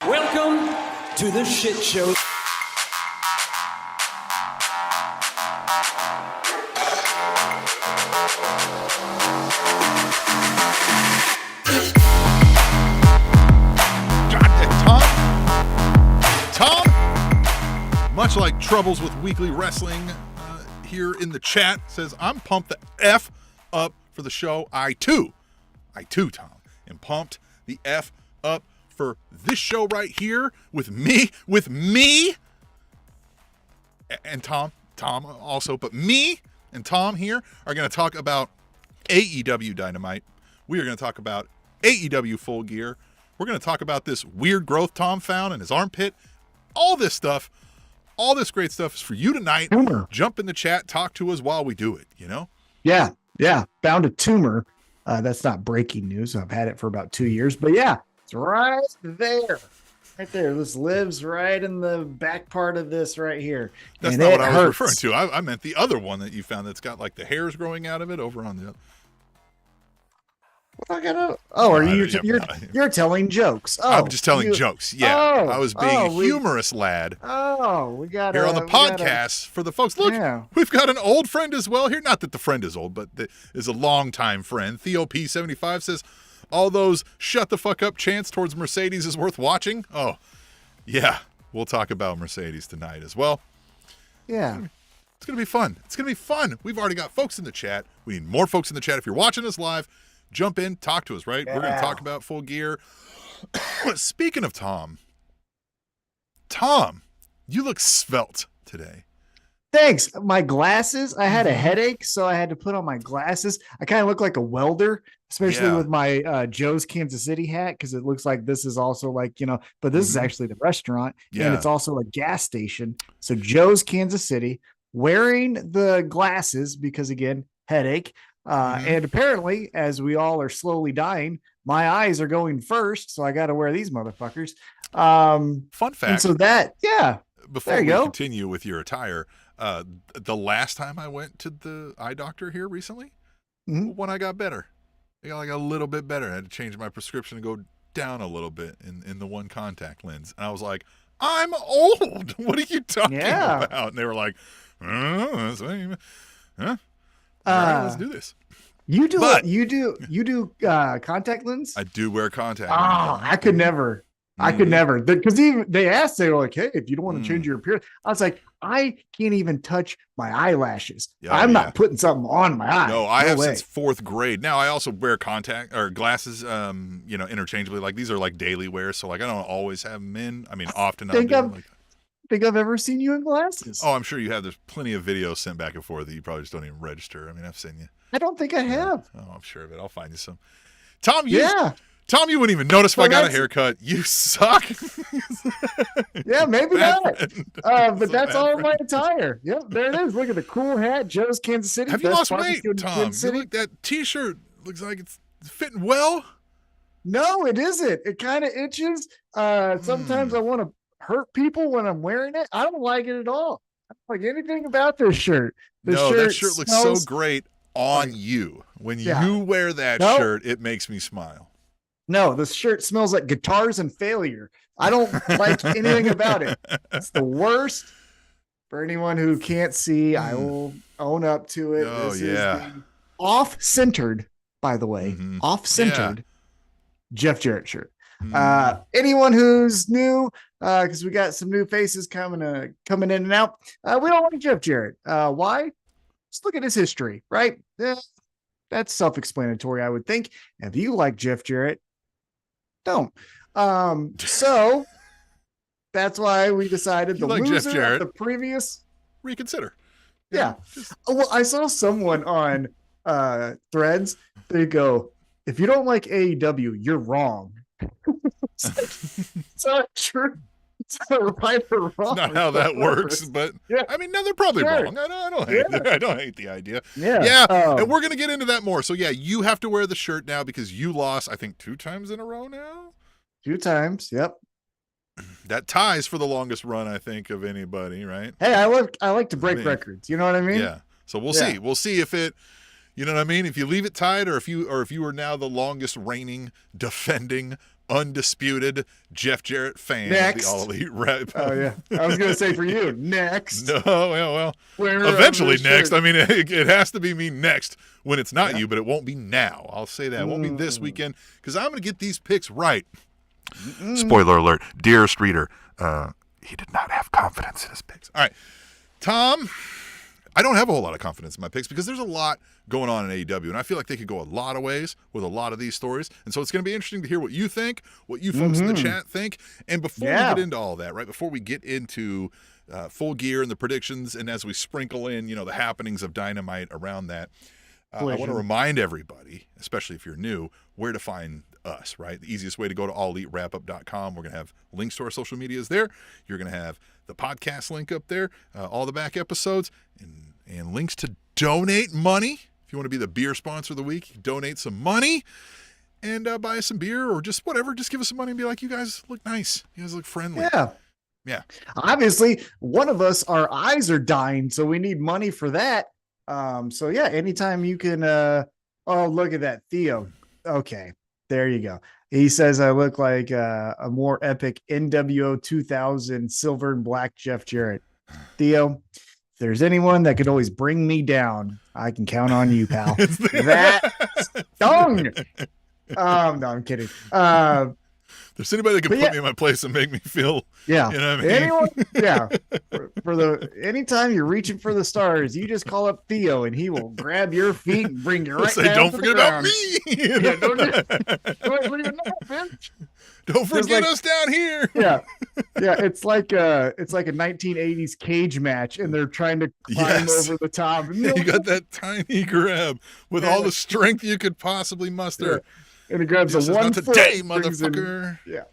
Welcome to the shit show. Tom, much like Troubles with Weekly Wrestling here in the chat, says, I'm pumped the F up for the show. I too, Tom, am pumped the F up for this show right here with me, and Tom also, but me and Tom here are going to talk about AEW Dynamite. We are going to talk about AEW Full Gear. We're going to talk about this weird growth Tom found in his armpit. All this stuff, all this great stuff is for you tonight. Tumor. Jump in the chat, talk to us while we do it, you know? Yeah. Found a tumor. That's not breaking news. I've had it for about 2 years, but yeah, it's right there. Right there. This lives right in the back part of this right here. That's and not what I was hurts. referring to. I meant the other one that you found that's got like the hairs growing out of it over on the other. What I gotta? Oh, are you're telling jokes? Oh, I'm just telling jokes. Yeah, I was being a humorous lad. Oh, we got here on the podcast for the folks. Look, we've got an old friend as well here. Not that the friend is old, but is a longtime friend. Theo P75 says, all those shut the fuck up chants towards Mercedes is worth watching. Oh, yeah, we'll talk about Mercedes tonight as well. Yeah. It's going to be fun. It's going to be fun. We've already got folks in the chat. We need more folks in the chat. If you're watching us live, jump in, talk to us, right? Yeah. We're going to talk about Full Gear. Speaking of Tom, you look svelte today. Thanks. My glasses, I had a headache, so I had to put on my glasses. I kind of look like a welder, especially with my Joe's Kansas City hat, because it looks like this is also like, but this is actually the restaurant, and it's also a gas station. So Joe's Kansas City, wearing the glasses because, again, headache. And apparently, as we all are slowly dying, my eyes are going first, so I got to wear these motherfuckers. Fun fact. And so before we continue with your attire, the last time I went to the eye doctor here recently, when I got better, I got like a little bit better. I had to change my prescription and go down a little bit in the one contact lens. And I was like, I'm old. What are you talking about? And they were like, huh? All right, let's do this. You do contact lens? I do wear contact lens. Oh, I could never. I could never. Because even they were like, hey, if you don't want to change your appearance. I was like, I can't even touch my eyelashes. I'm not putting something on my eye. No, I have since 4th grade. Now I also wear contact or glasses, interchangeably. Like these are like daily wear. So like I don't always have them in. I mean, often I think I've ever seen you in glasses. Oh, I'm sure you have. There's plenty of videos sent back and forth that you probably just don't even register. I mean, I've seen you. I don't think I have. Oh, I'm sure of it. I'll find you some. Tom, you wouldn't even notice if I got a haircut. You suck. Yeah, maybe not. But that's all my attire. Yep, there it is. Look at the cool hat. Joe's Kansas City. Have you lost weight, Tom? That T-shirt looks like it's fitting well. No, it isn't. It kind of itches. Sometimes I want to hurt people when I'm wearing it. I don't like it at all. I don't like anything about this shirt. That shirt looks so great on you. When you wear that shirt, it makes me smile. No, this shirt smells like guitars and failure. I don't like anything about it. It's the worst. For anyone who can't see, I will own up to it. Oh, this is the off-centered, by the way, off-centered Jeff Jarrett shirt. Anyone who's new, because we got some new faces coming in and out. We don't like Jeff Jarrett. Why? Just look at his history, right? That's self-explanatory, I would think. If you like Jeff Jarrett, don't. So that's why we decided the like loser Jeff Jarrett, of the previous reconsider. Yeah. Well, I saw someone on Threads. They go, if you don't like AEW, you're wrong. It's not true. It's not right or wrong. It's not how that works, but I mean, no, they're probably wrong. I don't hate the idea. And we're gonna get into that more. So you have to wear the shirt now because you lost, I think, 2 times in a row now. 2 times, yep. That ties for the longest run, I think, of anybody, right? Hey, I like to break records. You know what I mean? Yeah. So we'll see. We'll see if it. You know what I mean? If you leave it tied, or if you are now the longest reigning, defending, undisputed Jeff Jarrett fan Next. of the All Elite Rep. Oh, yeah. I was going to say for you, next. No, well, eventually next. I mean, it has to be me next when it's not you, but it won't be now. I'll say that. It won't be this weekend because I'm going to get these picks right. Spoiler alert. Dearest reader, he did not have confidence in his picks. All right. Tom, I don't have a whole lot of confidence in my picks because there's a lot going on in AEW, and I feel like they could go a lot of ways with a lot of these stories, and so it's going to be interesting to hear what you think, what you folks in the chat think, and before we get into all that, right, before we get into Full Gear and the predictions, and as we sprinkle in, the happenings of Dynamite around that, I want to remind everybody, especially if you're new, where to find us, right? The easiest way to go to allelitewrapup.com. We're going to have links to our social medias there. You're going to have the podcast link up there, all the back episodes, and links to donate money. If you want to be the beer sponsor of the week, donate some money and buy us some beer or just whatever. Just give us some money and be like, you guys look nice. You guys look friendly. Yeah. Obviously, one of us, our eyes are dying, so we need money for that. So yeah, anytime you can. Oh, look at that, Theo. Okay, there you go. He says I look like a more epic NWO 2000 silver and black Jeff Jarrett. Theo, if there's anyone that could always bring me down, I can count on you, pal. That stung. No, I'm kidding. There's anybody that can put me in my place and make me feel, yeah. You know what I mean? Anyone, yeah. For the anytime you're reaching for the stars, you just call up Theo and he will grab your feet and bring you right down. Don't forget about me. Yeah, don't forget us down here. Yeah. It's like a 1980s cage match, and they're trying to climb over the top. You got that tiny grab with all the strength you could possibly muster. Yeah. And he grabs a one foot. Today, motherfucker. Yeah.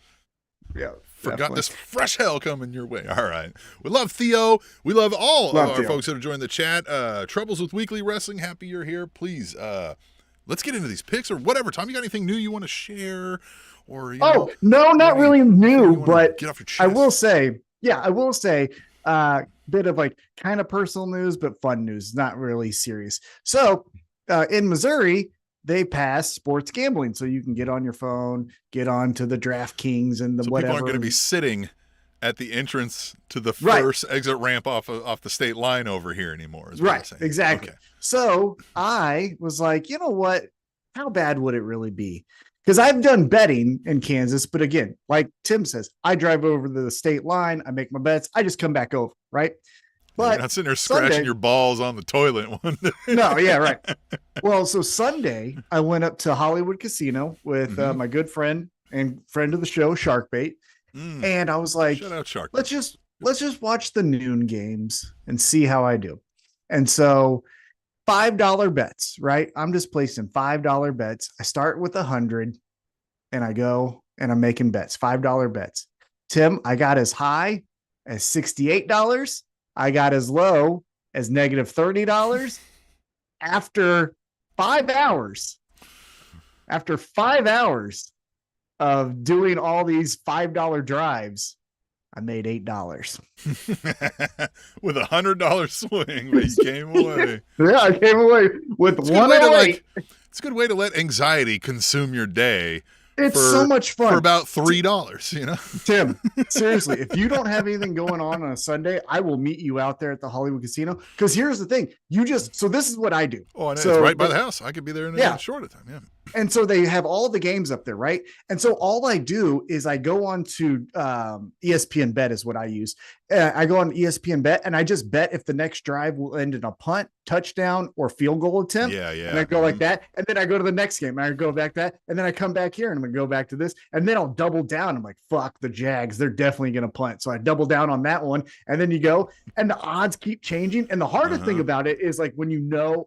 Forgot this fresh hell coming your way. All right. We love Theo. We love all of our folks that have joined the chat. Troubles with Weekly Wrestling. Happy you're here. Please, let's get into these picks or whatever. Tom, you got anything new you want to share? Or no, not really new, but get off your chest. I will say, bit of like kind of personal news, but fun news, not really serious. So in Missouri, they passed sports gambling, so you can get on your phone, get on to the DraftKings and the whatever. People aren't going to be sitting at the entrance to the first exit ramp off the state line over here anymore. Right, exactly. Okay. So I was like, you know what? How bad would it really be? Because I've done betting in Kansas, but again, like Tim says, I drive over to the state line, I make my bets, I just come back over, right? But you're not sitting there scratching your balls on the toilet one day. No, yeah, right. Well, so Sunday, I went up to Hollywood Casino with my good friend and friend of the show, Sharkbait. And I was like, shout out Shark. Let's just watch the noon games and see how I do. And so $5 bets, right? I'm just placing $5 bets. I start with 100 and I go and I'm making bets, $5 bets. Tim, I got as high as $68. I got as low as negative $30 after 5 hours. After 5 hours of doing all these $5 drives, I made $8 with $100 swing, but you came away. Yeah, I came away with $108. It's a good way to let anxiety consume your day. It's so much fun for about $3, Tim, seriously, if you don't have anything going on a Sunday, I will meet you out there at the Hollywood Casino. Because here's the thing, so this is what I do. Oh, I know. It's right by the house. I could be there in a short time. Yeah. And so they have all the games up there, right? And so all I do is I go on to ESPN Bet is what I use. I go on ESPN Bet and I just bet if the next drive will end in a punt, touchdown, or field goal attempt. Yeah. And I go like that. And then I go to the next game and I go back that. And then I come back here and I'm going to go back to this. And then I'll double down. I'm like, fuck the Jags. They're definitely going to punt. So I double down on that one. And then you go and the odds keep changing. And the hardest thing about it is like when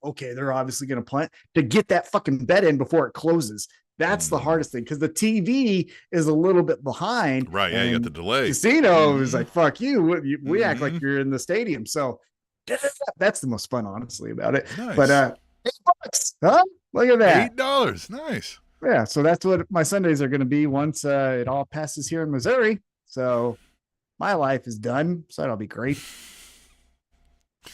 okay, they're obviously going to punt, to get that fucking bet in before it closes. That's the hardest thing because the TV is a little bit behind. Right. Yeah. You got the delay. Casino is like, fuck you. We act like you're in the stadium. So that's the most fun, honestly, about it. Nice. But $8, huh? Look at that. $8. Nice. Yeah. So that's what my Sundays are going to be once it all passes here in Missouri. So my life is done. So that'll be great.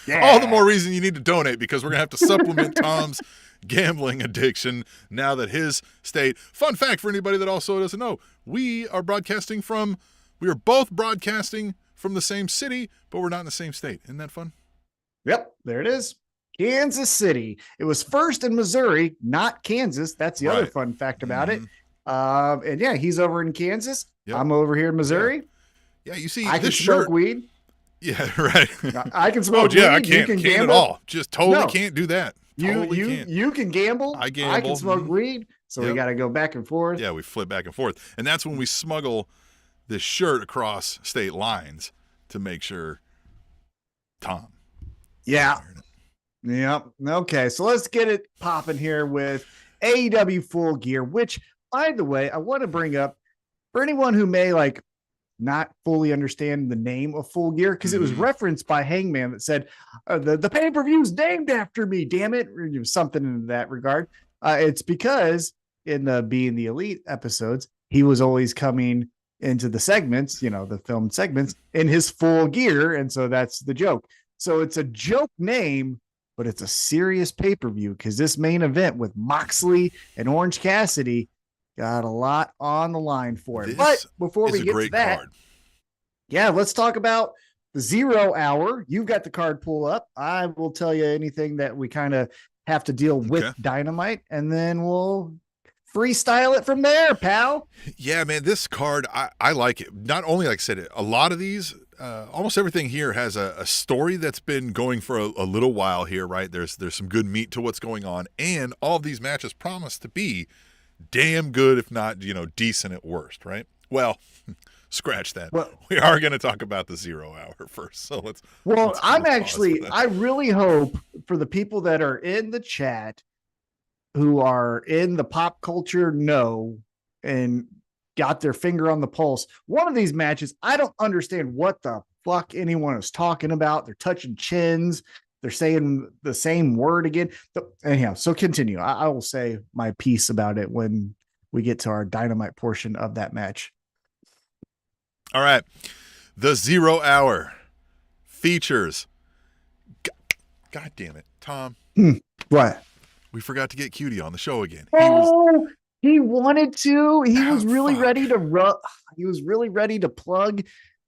Yeah. All the more reason you need to donate because we're going to have to supplement Tom's gambling addiction now that his state. Fun fact for anybody that also doesn't know, we are both broadcasting from the same city, but we're not in the same state. Isn't that fun? Yep, there it is. Kansas City. It was first in Missouri, not Kansas. That's the other fun fact about it. And yeah, he's over in Kansas. Yep. I'm over here in Missouri. Yeah, you see, I can smoke weed. Yeah, right. I can smoke weed. I can't at all. Just totally can't do that. You can gamble. I gamble. I can smoke weed. So we got to go back and forth. Yeah, we flip back and forth. And that's when we smuggle this shirt across state lines to make sure Tom. Yeah. Yep. Okay, so let's get it popping here with AEW Full Gear, which, by the way, I want to bring up for anyone who may not fully understand the name of Full Gear, because it was referenced by Hangman that said the pay-per-view's named after me, damn it, or something in that regard. It's because in the Being the Elite episodes, he was always coming into the segments, the filmed segments, in his full gear, and so that's the joke. So it's a joke name, but it's a serious pay-per-view, because this main event with Moxley and Orange Cassidy got a lot on the line for it. But before we get to that, let's talk about the 0 hour. You've got the card pull up. I will tell you anything that we kind of have to deal with Dynamite, and then we'll freestyle it from there, pal. Yeah, man, this card, I like it. Not only, like I said, a lot of these, almost everything here has a story that's been going for a little while here, right? There's some good meat to what's going on, and all of these matches promise to be damn good, if not, decent at worst, right? Well, scratch that. Well, we are going to talk about the 0 hour first. So let's I really hope for the people that are in the chat who are in the pop culture know and got their finger on the pulse. One of these matches, I don't understand what the fuck anyone is talking about. They're touching chins. They're saying the same word again. Anyhow, so continue. I will say my piece about it when we get to our Dynamite portion of that match. All right. The 0 hour features. God damn it, Tom. What? We forgot to get Cutie on the show again. He wanted to. He was really ready to He was really ready to plug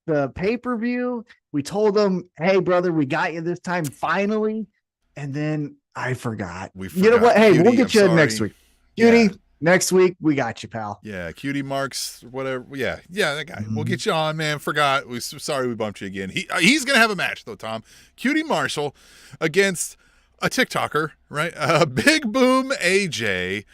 the pay-per-view. We told him, "Hey, brother, we got you this time, finally." And then I forgot. You know what? Hey, Cutie, we'll get you next week. Cutie, next week, we got you, pal. Yeah, Cutie Marks, whatever. Yeah, that guy. We'll get you on, man. Forgot. Sorry we bumped you again. He's going to have a match, though, Tom. Cutie Marshall against a TikToker, right? Big Boom AJ.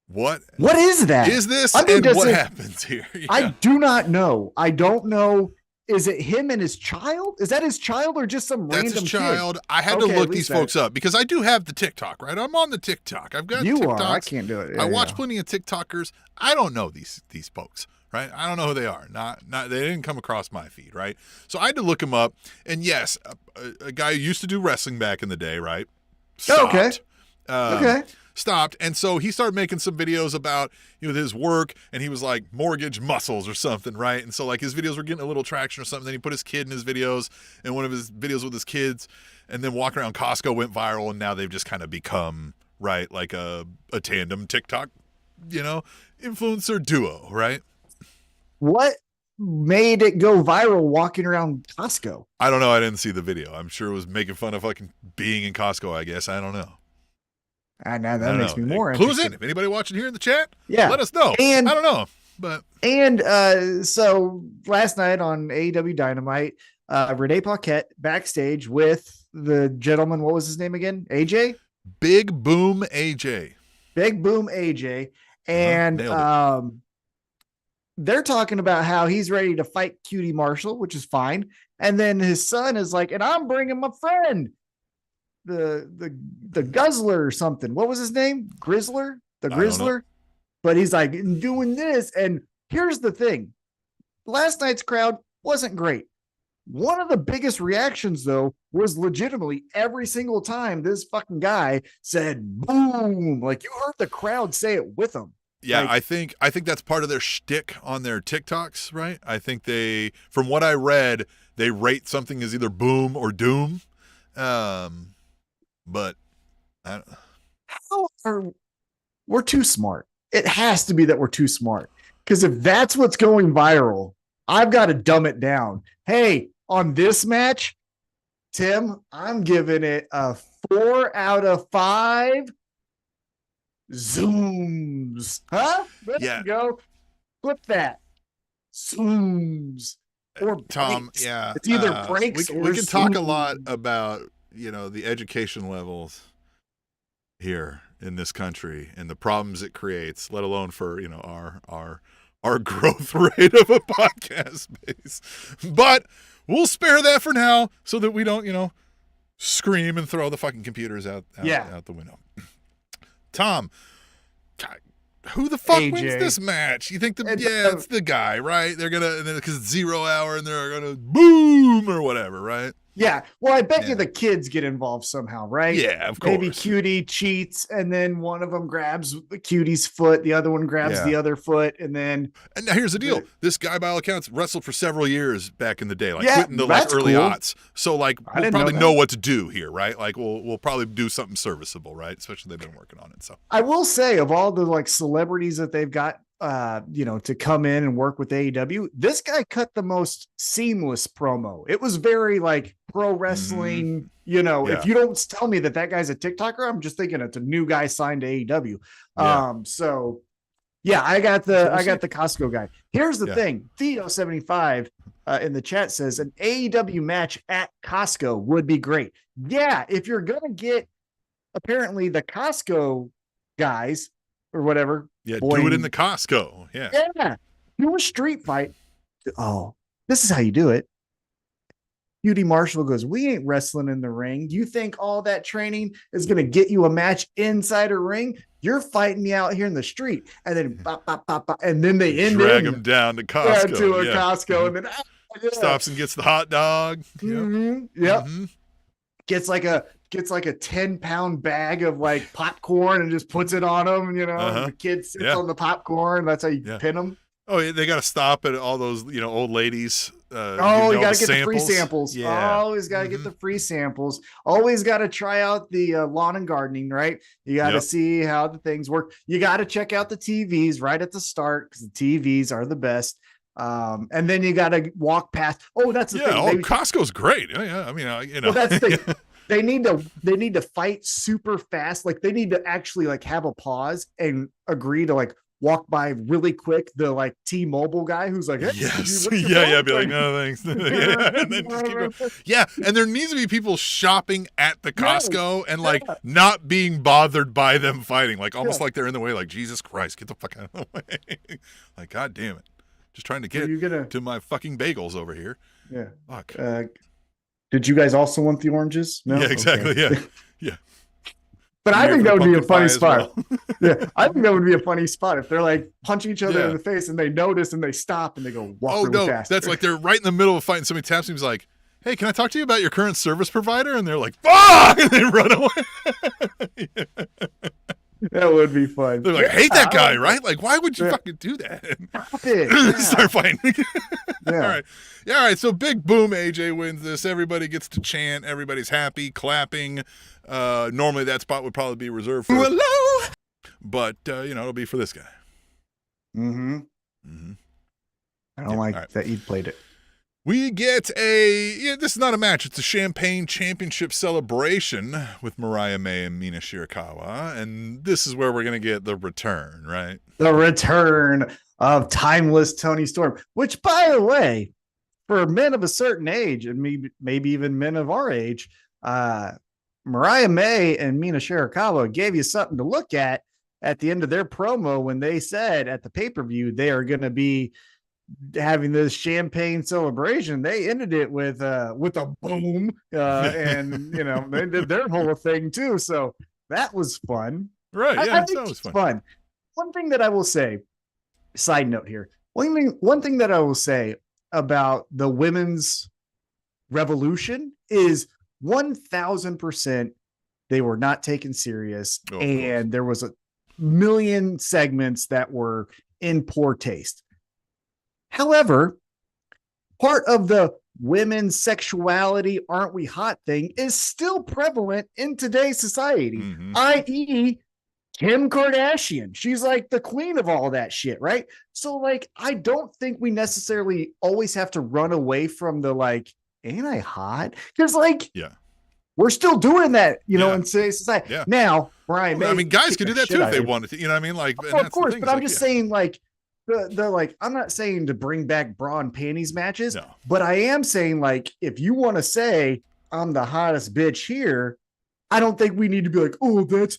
What is that? Is this and what happens here? Yeah. I do not know. I don't know. Is it him and his child? Is that his child or just some random his child? Kid? I had to look these folks up because I do have the TikTok, right? I'm on the TikTok. I've got TikToks. I can't do it. I watch plenty of TikTokers. I don't know these folks, right? I don't know who they are. Not they didn't come across my feed, right? So I had to look them up. And yes, a guy who used to do wrestling back in the day, right? Stopped. Okay. Stopped, and so he started making some videos about his work, and he was like mortgage muscles or something, right? And so like his videos were getting a little traction or something. Then he put his kid in his videos, and one of his videos with his kids, and then walking around Costco went viral, and now they've just kind of become right like a tandem TikTok, influencer duo, right? What made it go viral walking around Costco? I don't know. I didn't see the video. I'm sure it was making fun of fucking being in Costco. I guess I don't know. And now that makes me more interested. Clues in. If anybody watching here in the chat, yeah, let us know. And I don't know, but so last night on AEW Dynamite, Renee Paquette backstage with the gentleman. What was his name again? AJ. Big Boom AJ. Big Boom AJ, and they're talking about how he's ready to fight Cutie Marshall, which is fine. And then his son is like, "And I'm bringing my friend." The Guzzler or something. What was his name? Grizzler? The Grizzler? But he's like doing this. And here's the thing. Last night's crowd wasn't great. One of the biggest reactions, though, was legitimately every single time this fucking guy said boom. Like you heard the crowd say it with him. Yeah, I think that's part of their shtick on their TikToks, right? I think from what I read, they rate something as either boom or doom. But we're too smart. it has to be that we're too smart. Because if that's what's going viral, I've got to dumb it down. Hey, on this match, Tim, I'm giving it a 4 out of 5 zooms. Huh? There you go. Flip that. Zooms. Or Tom, breaks. yeah. It's either breaks or we can talk a lot about, the education levels here in this country and the problems it creates, let alone for, our growth rate of a podcast base. But we'll spare that for now so that we don't, scream and throw the fucking computers out the window. Tom, God, who the fuck AJ. wins this match? You think it's the guy, right? They're gonna, because it's 0 hour and they're gonna boom or whatever, right? Yeah. Well, I bet you the kids get involved somehow, right? Yeah, of course. Maybe Cutie cheats, and then one of them grabs Cutie's foot, the other one grabs the other foot, and then. And now here's the deal: this guy, by all accounts, wrestled for several years back in the day, quitting the early aughts. So we'll probably know what to do here, right? We'll probably do something serviceable, right? Especially they've been working on it. So I will say, of all the celebrities that they've got, to come in and work with AEW, this guy cut the most seamless promo. It was very pro wrestling. If you don't tell me that guy's a TikToker, I'm just thinking it's a new guy signed to AEW. So yeah, I got the Costco guy. Here's the thing. Theo75 in the chat says an AEW match at Costco would be great. Yeah, if you're gonna get apparently the Costco guys or whatever. Yeah, do it in the Costco. Yeah. Yeah. Do a street fight. Oh, this is how you do it. Beauty Marshall goes, we ain't wrestling in the ring. Do you think all that training is going to get you a match inside a ring? You're fighting me out here in the street. And then, and then they drag him down to Costco. Yeah, to a Costco. And then stops and gets the hot dog. Mm-hmm. Yep. Mm-hmm. Gets like a 10-pound bag of popcorn and just puts it on them. The kid sits on the popcorn. That's how you pin them. Oh, yeah, they got to stop at all those, old ladies. You got to get the free samples. Yeah. Always got to get the free samples. Always got to try out the lawn and gardening, right? You got to see how the things work. You got to check out the TVs right at the start because the TVs are the best. And then you got to walk past. Oh, that's the thing. Costco's great. Yeah. I mean, Well, that's the thing. They need to fight super fast. They need to actually have a pause and agree to walk by really quick. The T-Mobile guy who's like, hey, yes, be like, no thanks. And then just keep going. Yeah, and there needs to be people shopping at the Costco and not being bothered by them fighting, almost like they're in the way. Jesus Christ, get the fuck out of the way. God damn it, just trying to get to my fucking bagels over here. Yeah, fuck. Did you guys also want the oranges? No? Yeah, exactly. Okay. Yeah. But I think that would be a funny spot. Yeah, I think that would be a funny spot if they're punching each other in the face and they notice and they stop and they go walk really fast. That's they're right in the middle of fighting. Somebody taps him. He's like, "Hey, can I talk to you about your current service provider?" And they're like, "Fuck!" And they run away. That would be fun. They're like, "I hate that guy, right? Why would you fucking do that?" Start fighting. All right. Yeah, all right. So big boom, AJ wins this. Everybody gets to chant. Everybody's happy, clapping. Normally that spot would probably be reserved for hello. But it'll be for this guy. Mm-hmm. Mm-hmm. I don't like that you played it. We get this is not a match. It's a Champagne Championship celebration with Mariah May and Mina Shirakawa. And this is where we're going to get the return, right? The return of timeless Toni Storm, which, by the way, for men of a certain age, and maybe even men of our age, Mariah May and Mina Shirakawa gave you something to look at the end of their promo when they said at the pay-per-view they are going to be having this champagne celebration. They ended it with a boom, and they did their whole thing too. So that was fun, right? Yeah, I think that was fun. One thing that I will say, side note here, one thing that I will say about the women's revolution is 1000% they were not taken serious, and there was a million segments that were in poor taste. However, part of the women's sexuality, aren't we hot thing is still prevalent in today's society, i.e. Kim Kardashian. She's like the queen of all that shit, right? So like, I don't think we necessarily always have to run away from the like, ain't I hot? Because like, we're still doing that, you know, in today's society. Yeah. Now, Brian, well, I mean, guys could do that too if they wanted to. You know what I mean? Like, of course, but I'm just saying, like, the like, I'm not saying to bring back bra and panties matches, but I am saying, like, if you want to say I'm the hottest bitch here, I don't think we need to be like, oh, that's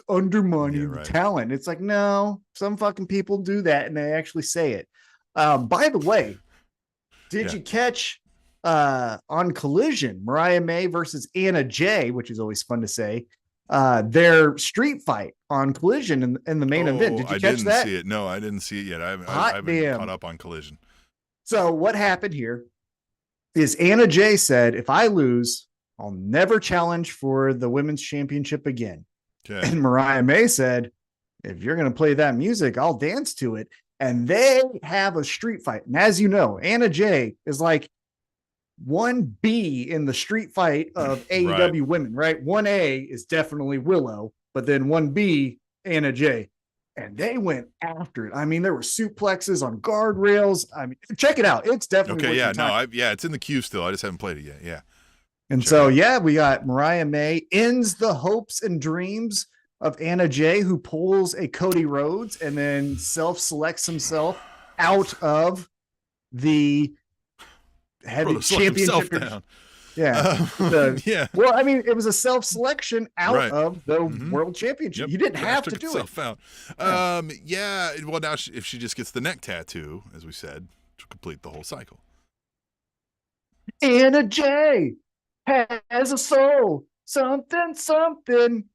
undermining the talent. It's like, no, some fucking people do that and they actually say it. By the way, did you catch on Collision, Mariah May versus Anna Jay, which is always fun to say, their street fight on Collision in the main event? Did you catch that? I didn't see it. No, I didn't see it yet. I haven't caught up on Collision. So what happened here is Anna Jay said, if I lose, I'll never challenge for the women's championship again. Okay. And Mariah May said, if you're going to play that music, I'll dance to it. And they have a street fight. And as you know, Anna Jay is like 1B in the street fight of AEW women, right? 1A is definitely Willow, but then 1B, Anna Jay. And they went after it. I mean, there were suplexes on guardrails. I mean, check it out. It's definitely okay. Yeah, no, it's in the queue still. I just haven't played it yet. Yeah. And so, we got Mariah May ends the hopes and dreams of Anna Jay, who pulls a Cody Rhodes and then self-selects himself out of the heavy championship. Yeah. Well, I mean, it was a self-selection out of the world championship. You didn't have to do it. Out. Well, now if she just gets the neck tattoo, as we said, to complete the whole cycle. Anna Jay has a soul, something.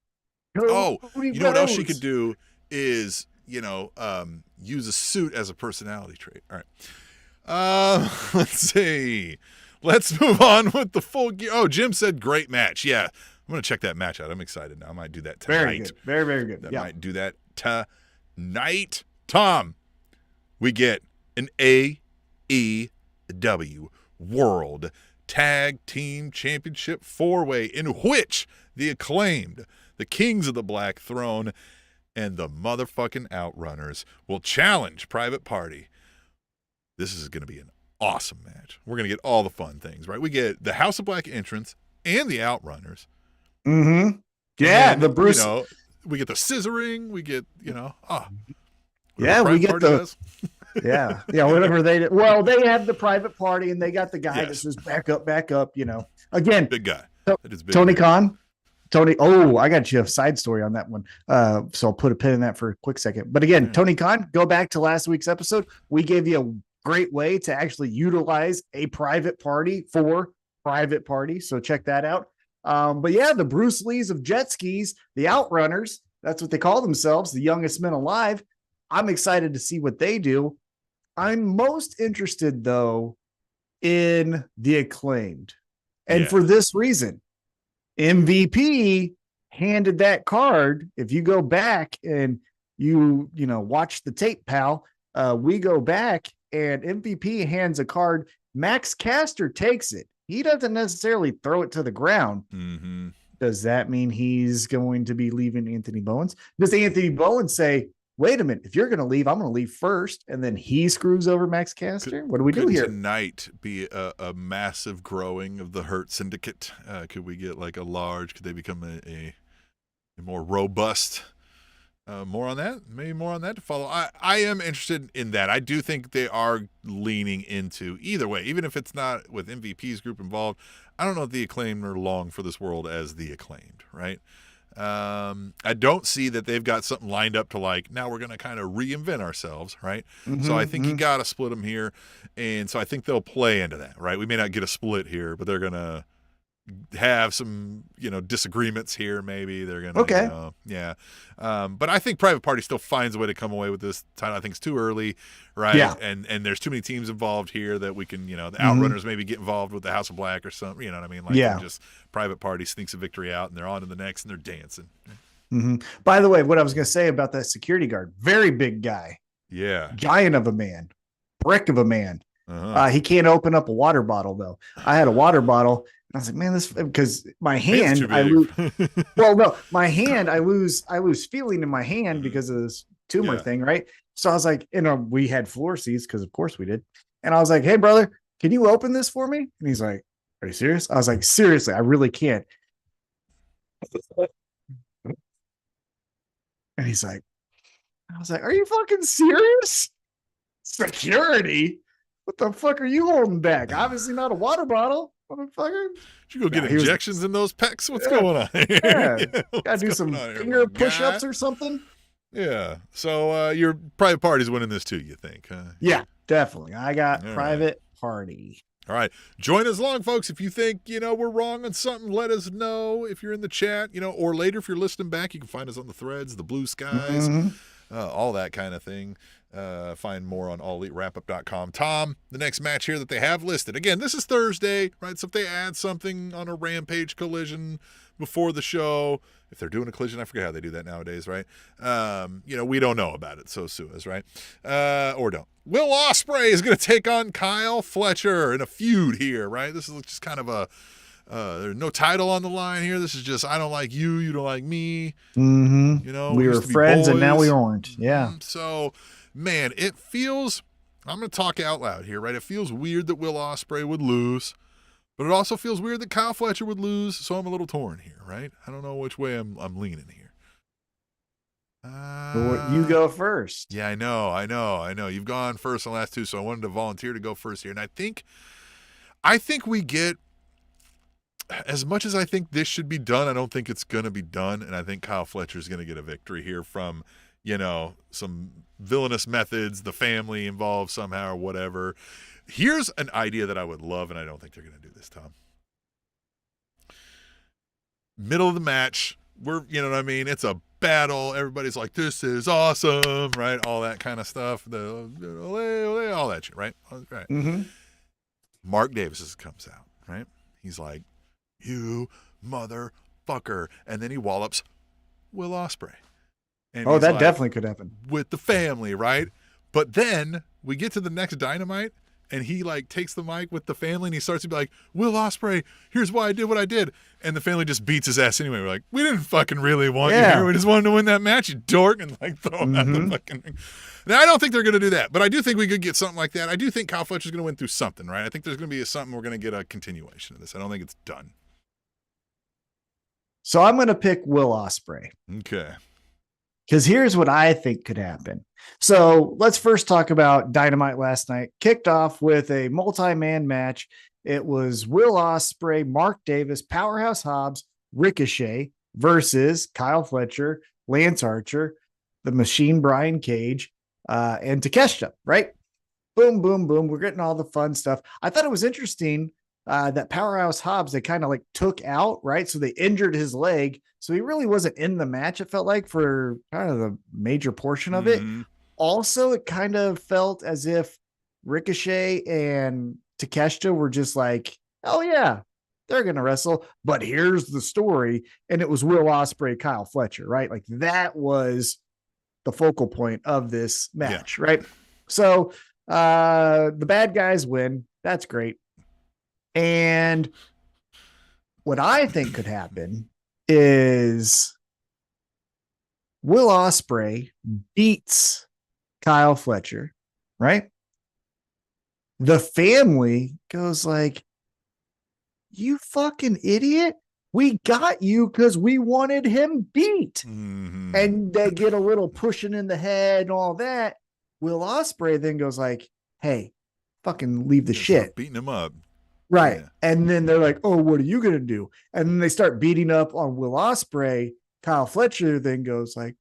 Oh, you know what else she could do is, use a suit as a personality trait. All right. Let's see. Let's move on with the Full Gear. Oh, Jim said great match. Yeah, I'm going to check that match out. I'm excited now. I might do that tonight. Very good. Very, very good. I might do that tonight. Tom, we get an AEW World Tag Team Championship 4-way in which the Acclaimed, the Kings of the Black Throne, and the motherfucking Outrunners will challenge Private Party. This is going to be an awesome match. We're going to get all the fun things, right? We get the House of Black entrance and the Outrunners. Mm-hmm. Yeah, and, the Bruce. We get the scissoring. We get, we get the. Whatever they did. Well, they have the Private Party and they got the guy that says back up, again. Big guy. Tony Khan. I got you a side story on that one. So I'll put a pin in that for a quick second. But again, Tony Khan, go back to last week's episode. We gave you a great way to actually utilize a private party for Private Party. So check that out. But the Bruce Lees of jet skis, the Outrunners, that's what they call themselves, the youngest men alive. I'm excited to see what they do. I'm most interested, though, in the Acclaimed. And for this reason, MVP handed that card. If you go back and you watch the tape, pal, we go back and MVP hands a card. Max Caster takes it. He doesn't necessarily throw it to the ground. Mm-hmm. Does that mean he's going to be leaving Anthony Bowens? Does Anthony Bowens say, wait a minute, if you're going to leave, I'm going to leave first, and then he screws over Max Caster? What do we do here? Tonight be a massive growing of the Hurt Syndicate? Could we get like could they become a more robust? More on that? Maybe more on that to follow. I am interested in that. I do think they are leaning into either way, even if it's not with MVP's group involved. I don't know if the Acclaimed are long for this world as the Acclaimed, right? I don't see that they've got something lined up to now we're going to kind of reinvent ourselves, right? Mm-hmm, so I think you got to split them here. And so I think they'll play into that, right? We may not get a split here, but they're going to have some, disagreements here. Maybe they're going to, but I think Private Party still finds a way to come away with this title. I think it's too early, right? Yeah. And there's too many teams involved here that we can, the Outrunners maybe get involved with the House of Black or something, you know what I mean? Just Private Party sneaks a victory out and they're on to the next and they're dancing. Mm-hmm. By the way, what I was going to say about that security guard, very big guy. Yeah. Giant of a man, brick of a man. Uh-huh. He can't open up a water bottle though. I had a water bottle. I was like, man, this, because my hand, I lose. Well, no, my hand, I lose feeling in my hand because of this tumor thing, right? So I was like, we had floor seats because of course we did. And I was like, hey, brother, can you open this for me? And he's like, are you serious? I was like, seriously, I really can't. And he's like, I was like, are you fucking serious? Security? What the fuck are you holding back? Obviously not a water bottle, motherfucker. You go get injections in those pecs? What's going on here? Gotta do some finger push-ups or something. Yeah. So your private party's winning this too, you think? Yeah, definitely. I got private party. All right. Join us along, folks. If you think, we're wrong on something, let us know if you're in the chat, or later if you're listening back, you can find us on the threads, the blue skies, all that kind of thing. Find more on alleelitewrapup.com. Tom, the next match here that they have listed. Again, this is Thursday, right? So if they add something on a Rampage collision before the show, if they're doing a collision, I forget how they do that nowadays, right? We don't know about it, so sue us, right? Or don't. Will Ospreay is going to take on Kyle Fletcher in a feud here, right? This is just kind of there's no title on the line here. This is just, I don't like you, you don't like me. Mm-hmm. We were friends and now we aren't. Yeah. So, man, it feels, I'm going to talk out loud here, right? It feels weird that Will Ospreay would lose, but it also feels weird that Kyle Fletcher would lose, so I'm a little torn here, right? I don't know which way I'm leaning here. You go first. Yeah, I know. You've gone first in the last two, so I wanted to volunteer to go first here. And I think we get, as much as I think this should be done, I don't think it's going to be done. And I think Kyle Fletcher is going to get a victory here from, some villainous methods, the family involved somehow or whatever. Here's an idea that I would love, and I don't think they're going to do this, Tom. Middle of the match, it's a battle. Everybody's like, this is awesome, right? All that kind of stuff. All that shit, right? Right. Mm-hmm. Mark Davis comes out, right? He's like, you motherfucker. And then he wallops Will Ospreay. And that definitely could happen. With the family, right? But then we get to the next Dynamite, and he takes the mic with the family, and he starts to be like, Will Ospreay, here's why I did what I did. And the family just beats his ass anyway. We're like, we didn't fucking really want you here. We just wanted to win that match, you dork, and throw him out the fucking ring. Now, I don't think they're going to do that, but I do think we could get something like that. I do think Kyle Fletcher's going to win through something, right? I think there's going to be something we're going to get a continuation of this. I don't think it's done. So I'm going to pick Will Ospreay. Okay. Because here's what I think could happen. So let's first talk about Dynamite last night. Kicked off with a multi-man match. It was Will Ospreay, Mark Davis, Powerhouse Hobbs, Ricochet versus Kyle Fletcher, Lance Archer, the Machine Brian Cage, and Takeshita, right? Boom, boom, boom. We're getting all the fun stuff. I thought it was interesting that Powerhouse Hobbs, they kind of took out, right? So they injured his leg. So he really wasn't in the match, it felt like, for kind of the major portion of it. Also, it kind of felt as if Ricochet and Takeshita were just like, oh yeah, they're going to wrestle. But here's the story. And it was Will Ospreay, Kyle Fletcher, right? That was the focal point of this match, right? So the bad guys win. That's great. And what I think could happen is Will Ospreay beats Kyle Fletcher, right? The family goes like, you fucking idiot. We got you because we wanted him beat. Mm-hmm. And they get a little pushing in the head and all that. Will Ospreay then goes like, hey, fucking leave the shit. Beating him up. Right. Yeah. And then they're like, oh, what are you going to do? And then they start beating up on Will Ospreay. Kyle Fletcher then goes like,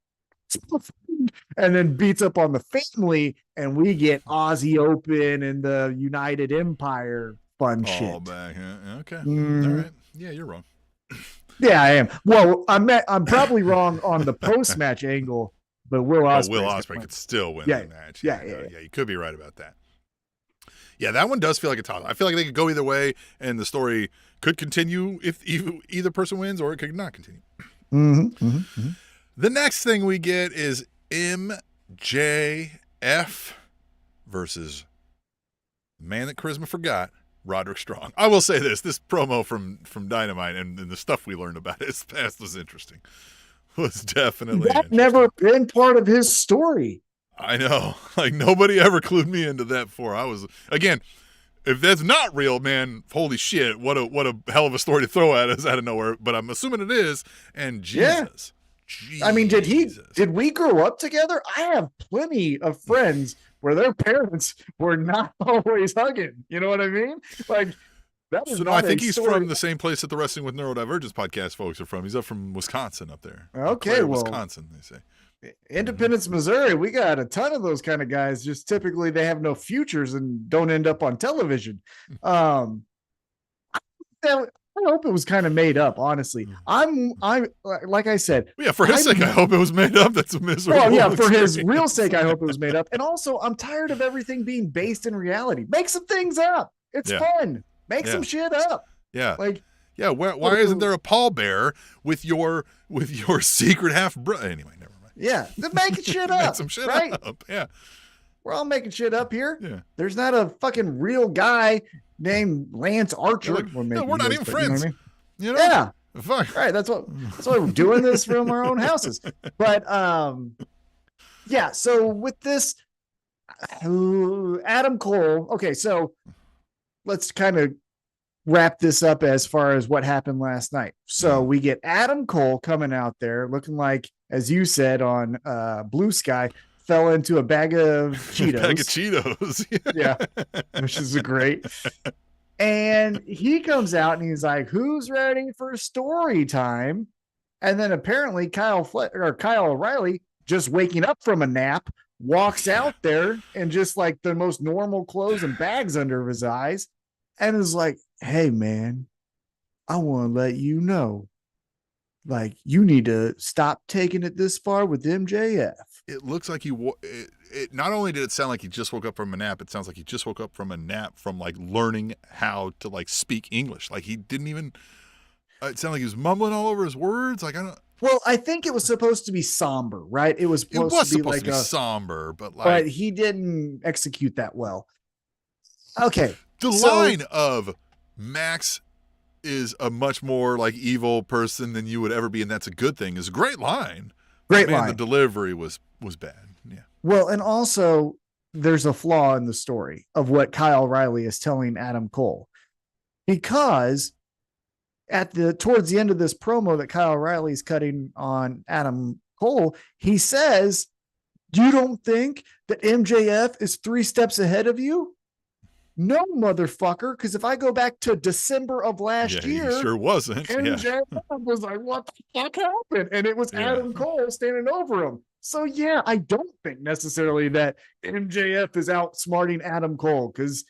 and then beats up on the family. And we get Aussie Open and the United Empire fun shit. All back. Okay. All right. Yeah, you're wrong. Yeah, I am. Well, I'm probably wrong on the post-match angle, but Will Ospreay could still win the match. Yeah, you could be right about that. Yeah, that one does feel like a toss. I feel like they could go either way, and the story could continue if either person wins, or it could not continue. The next thing we get is MJF versus the man that Charisma forgot, Roderick Strong. I will say this promo from Dynamite and the stuff we learned about his past was interesting. Was definitely that never been part of his story. I know. Like, nobody ever clued me into that before. I was, again, if that's not real, man, holy shit, what a hell of a story to throw at us out of nowhere. But I'm assuming it is. And Jesus. Yeah. I mean, did we grow up together? I have plenty of friends where their parents were not always hugging. You know what I mean? Like, that is I think he's from the same place that the Wrestling with Neurodivergence podcast folks are from. He's up from Wisconsin up there. Okay, Wisconsin, they say. Independence, Missouri, we got a ton of those kind of guys. Just typically they have no futures and don't end up on television. I hope it was kind of made up, honestly. I'm like I said. Yeah, for his sake, I hope it was made up. That's a miserable. Well, yeah, for his real sake, I hope it was made up. And also, I'm tired of everything being based in reality. Make some things up. It's fun. Make some shit up. Yeah. Like, yeah. Why isn't there a pallbearer with your secret half brother? Anyway, never mind. Yeah, they're making shit up. Make some shit up. Yeah. We're all making shit up here. Yeah. There's not a fucking real guy named Lance Archer. We're not even friends. You know? Yeah. Fuck. Right. That's why we're doing this from our own houses. But yeah. So with this, Adam Cole. Okay, so let's kind of wrap this up as far as what happened last night. So we get Adam Cole coming out there looking like, as you said on Blue Sky, fell into a bag of Cheetos. Bag of Cheetos. Yeah, which is great. And he comes out and he's like, "Who's ready for story time?" And then apparently Kyle O'Reilly, just waking up from a nap, walks out there and just like the most normal clothes and bags under his eyes, and is like, "Hey man, I want to let you know, like, you need to stop taking it this far with MJF." It looks like it not only did it sound like he just woke up from a nap, it sounds like he just woke up from a nap from like learning how to like speak English. Like he didn't even, it sounded like he was mumbling all over his words. Like, well, I think it was supposed to be somber, right? It was supposed to be somber, but he didn't execute that well. Okay. The line of Max is a much more like evil person than you would ever be, and that's a good thing, is a great line. Great line. The delivery was bad. Yeah. Well, and also there's a flaw in the story of what Kyle O'Reilly is telling Adam Cole, because towards the end of this promo that Kyle O'Reilly is cutting on Adam Cole, he says, "You don't think that MJF is 3 steps ahead of you?" No, motherfucker, because if I go back to December of last year, he sure wasn't. MJF was like, "What the fuck happened?" And it was Adam Cole standing over him. So yeah, I don't think necessarily that MJF is outsmarting Adam Cole, because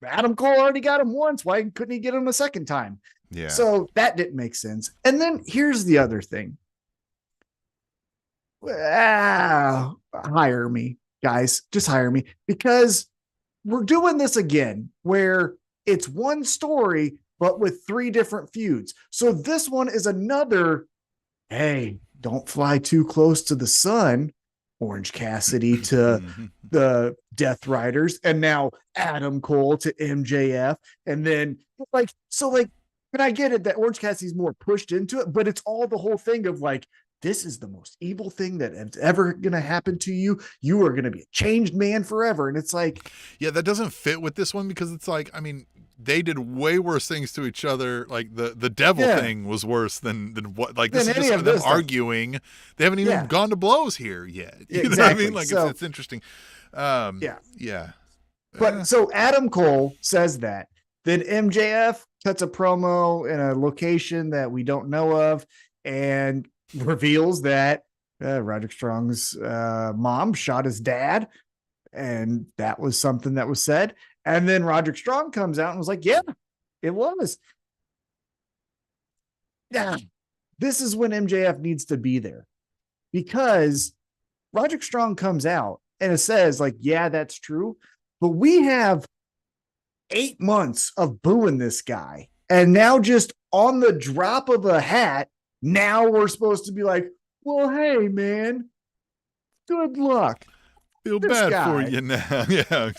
Adam Cole already got him once. Why couldn't he get him a second time? Yeah. So that didn't make sense. And then here's the other thing. Hire me, guys. Just hire me, because we're doing this again where it's one story, but with 3 different feuds. So this one is another, hey, don't fly too close to the sun, Orange Cassidy to the Death Riders, and now Adam Cole to MJF. And then like, and I get it that Orange Cassidy's more pushed into it, but it's all the whole thing of like, this is the most evil thing that is ever going to happen to you. You are going to be a changed man forever. And it's like, yeah, that doesn't fit with this one, because it's like, I mean, they did way worse things to each other. Like the devil thing was worse than what, like, this is just them arguing. They haven't even gone to blows here yet. You know what I mean? Like, it's interesting. Yeah. But so Adam Cole says that. Then MJF cuts a promo in a location that we don't know of and reveals that Roderick Strong's mom shot his dad, and that was something that was said. And then Roderick Strong comes out and was like, "Yeah, it was." Yeah, this is when MJF needs to be there, because Roderick Strong comes out and it says like, "Yeah, that's true," but we have 8 months of booing this guy, and now just on the drop of a hat, now we're supposed to be like, "Well, hey, man, good luck." Feel bad for you now. Yeah.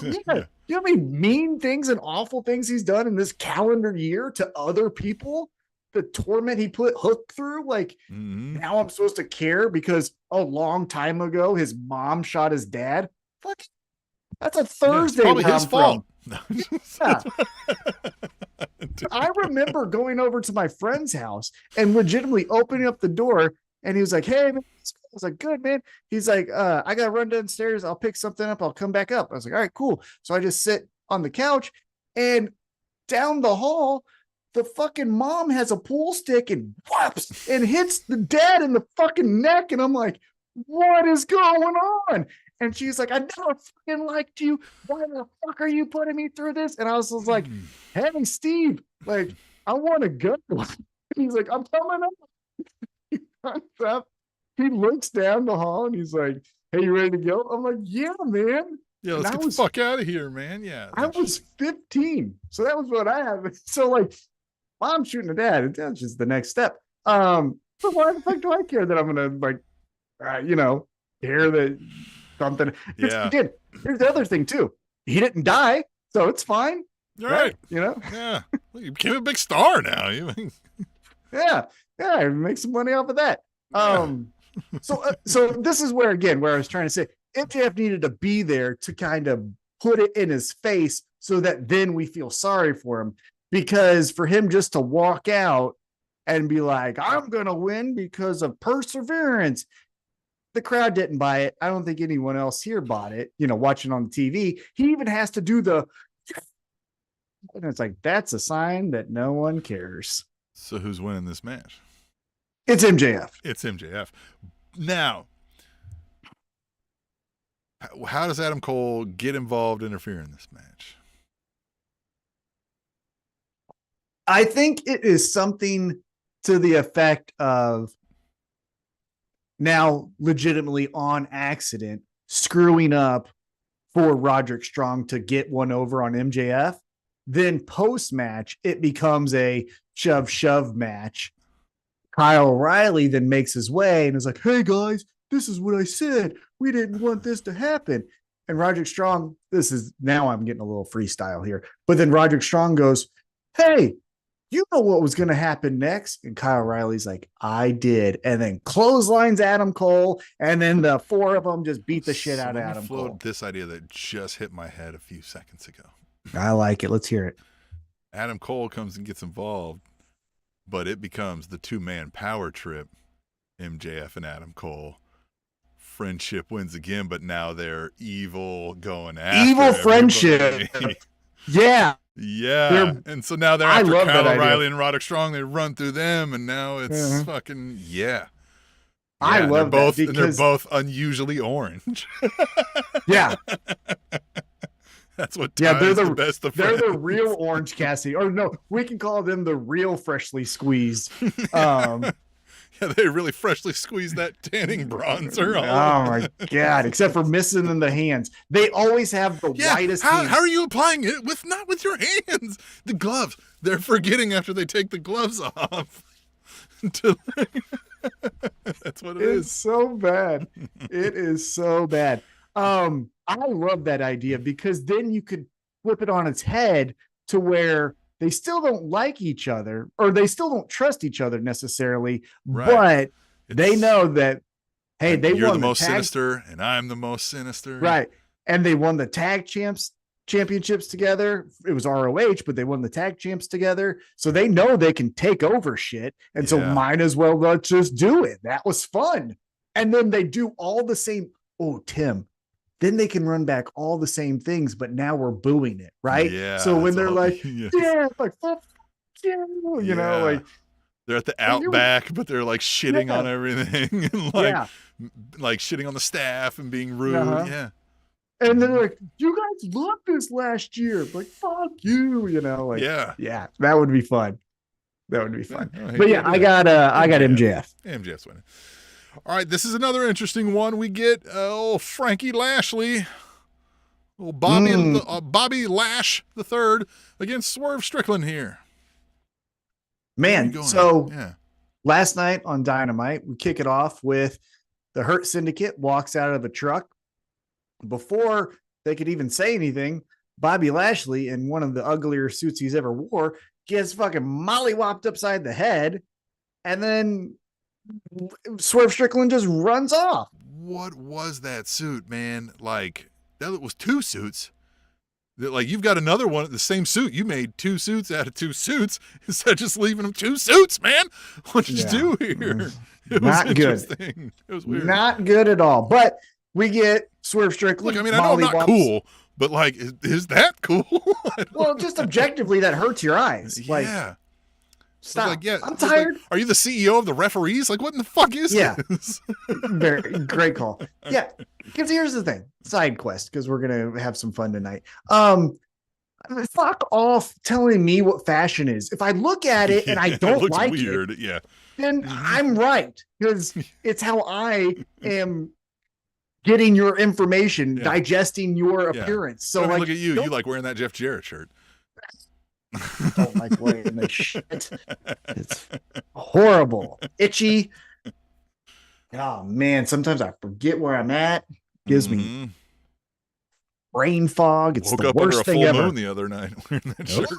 You know how many mean things and awful things he's done in this calendar year to other people? The torment he put Hook through. Like, now I'm supposed to care because a long time ago his mom shot his dad. Fuck, that's a Thursday. Probably his fault. Yeah. I remember going over to my friend's house and legitimately opening up the door, and he was like, "Hey, man." I was like, "Good, man." He's like, "I gotta run downstairs. I'll pick something up. I'll come back up." I was like, "All right, cool." So I just sit on the couch, and down the hall, the fucking mom has a pool stick and whaps and hits the dad in the fucking neck. And I'm like, what is going on? And she's like, I never fucking liked you. Why the fuck are you putting me through this? And I was like, hey, Steve, like, I want to go. He's like, I'm coming up. He comes up. He looks down the hall and he's like, hey, you ready to go? I'm like, yeah, man. Yeah, let's get the fuck out of here, man. Yeah. I was 15. So that was what I have. So, like, mom shooting a dad, that's just the next step. But why the fuck do I care that I'm gonna, like, care that something? Yeah. He did. Here's the other thing too. He didn't die, so it's fine. Right. Yeah. Well, you became a big star now. Yeah. Make some money off of that. So this is where I was trying to say MJF needed to be there to kind of put it in his face so that then we feel sorry for him. Because for him just to walk out and be like, I'm going to win because of perseverance, the crowd didn't buy it. I don't think anyone else here bought it, watching on the TV. He even has to do and it's like, that's a sign that no one cares. So who's winning this match? It's MJF. It's MJF. Now, how does Adam Cole get involved, interfere in this match? I think it is something to the effect of now legitimately on accident screwing up for Roderick Strong to get one over on MJF. Then post-match, it becomes a shove match. Kyle O'Reilly then makes his way and is like, hey guys, this is what I said. We didn't want this to happen. And Roderick Strong, now I'm getting a little freestyle here. But then Roderick Strong goes, hey, you know what was going to happen next? And Kyle O'Reilly's like, I did. And then clotheslines Adam Cole. And then the four of them just beat the shit out of Adam Cole. This idea that just hit my head a few seconds ago. I like it. Let's hear it. Adam Cole comes and gets involved, but it becomes the two-man power trip. MJF and Adam Cole. Friendship wins again, but now they're evil going after evil friendship. Yeah. Yeah. And so now they're after Kyle O'Reilly and Roderick Strong. They run through them, and now it's fucking, I love both, that because... and they're both unusually orange. Yeah. That's what they're the best of friends. They're the real Orange Cassidy. Or no, we can call them the real freshly squeezed. Yeah, they really freshly squeezed that tanning bronzer. Oh my God. Except for missing in the hands. They always have the whitest hands. How are you applying it not with your hands? The gloves. They're forgetting after they take the gloves off. That's what it is. It's so bad. It is so bad. I love that idea because then you could flip it on its head to where they still don't like each other or they still don't trust each other necessarily, but they know that, hey, you're the most sinister and I'm the most sinister. Right. And they won the tag championships together. It was ROH, but they won the tag champs together. So they know they can take over shit. And so might as well let's just do it. That was fun. And then they do all the same. Oh, Tim. Then they can run back all the same things, but now we're booing it, right? Yeah. So when they're like, like, fuck you, know, like they're at the Outback, but they're like shitting on everything and like shitting on the staff and being rude. Yeah. And they're like, you guys loved this last year. Like, fuck you, like, yeah, that would be fun. That would be fun. But I got MJF. MJF's winning. All right, this is another interesting one. We get Frankie Lashley, Bobby Lash the third against Swerve Strickland here. Man, so last night on Dynamite, we kick it off with the Hurt Syndicate walks out of the truck. Before they could even say anything, Bobby Lashley, in one of the uglier suits he's ever wore, gets fucking mollywopped upside the head, and then Swerve Strickland just runs off. What was that suit, man? Like, that was 2 suits. Like, you've got another one, the same suit. You made 2 suits out of 2 suits instead of just leaving them 2 suits, man. What did you do here? It was not good. It was weird. Not good at all. But we get Swerve Strickland. Look, I mean, I know I'm not cool, but like, is that cool? Well, just objectively, that hurts your eyes. Like, yeah. Stop. Like, yeah, I'm tired. Like, are you the CEO of the referees? Like, what in the fuck is this? Very great call. Yeah. Because here's the thing. Side quest, because we're gonna have some fun tonight. Fuck off telling me what fashion is. If I look at it and I don't it like weird. it, yeah, then I'm right. Because it's how I am getting your information, digesting your appearance. So like, like, look at you. You like wearing that Jeff Jarrett shirt. Don't like wearing the shit. It's horrible, itchy. Oh man, sometimes I forget where I'm at. Gives me brain fog. It's Woke the up worst under a thing full ever. moon the other night wearing that shirt.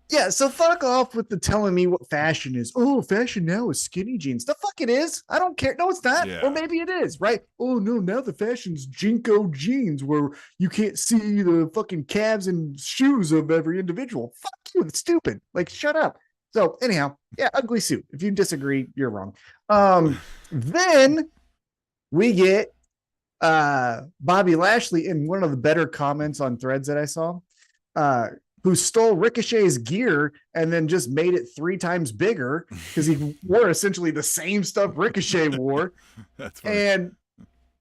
Yeah. So fuck off with the telling me what fashion is. Oh, fashion now is skinny jeans. The fuck it is. I don't care. No, it's not. Yeah. Or maybe it is, right? Oh no, now the fashion's Jinko jeans where you can't see the fucking calves and shoes of every individual. Fuck you. It's stupid. Like, shut up. So anyhow, yeah, ugly suit. If you disagree, you're wrong. Then we get Bobby Lashley in one of the better comments on threads that I saw, who stole Ricochet's gear and then just made it 3 times bigger because he wore essentially the same stuff Ricochet wore. That's funny.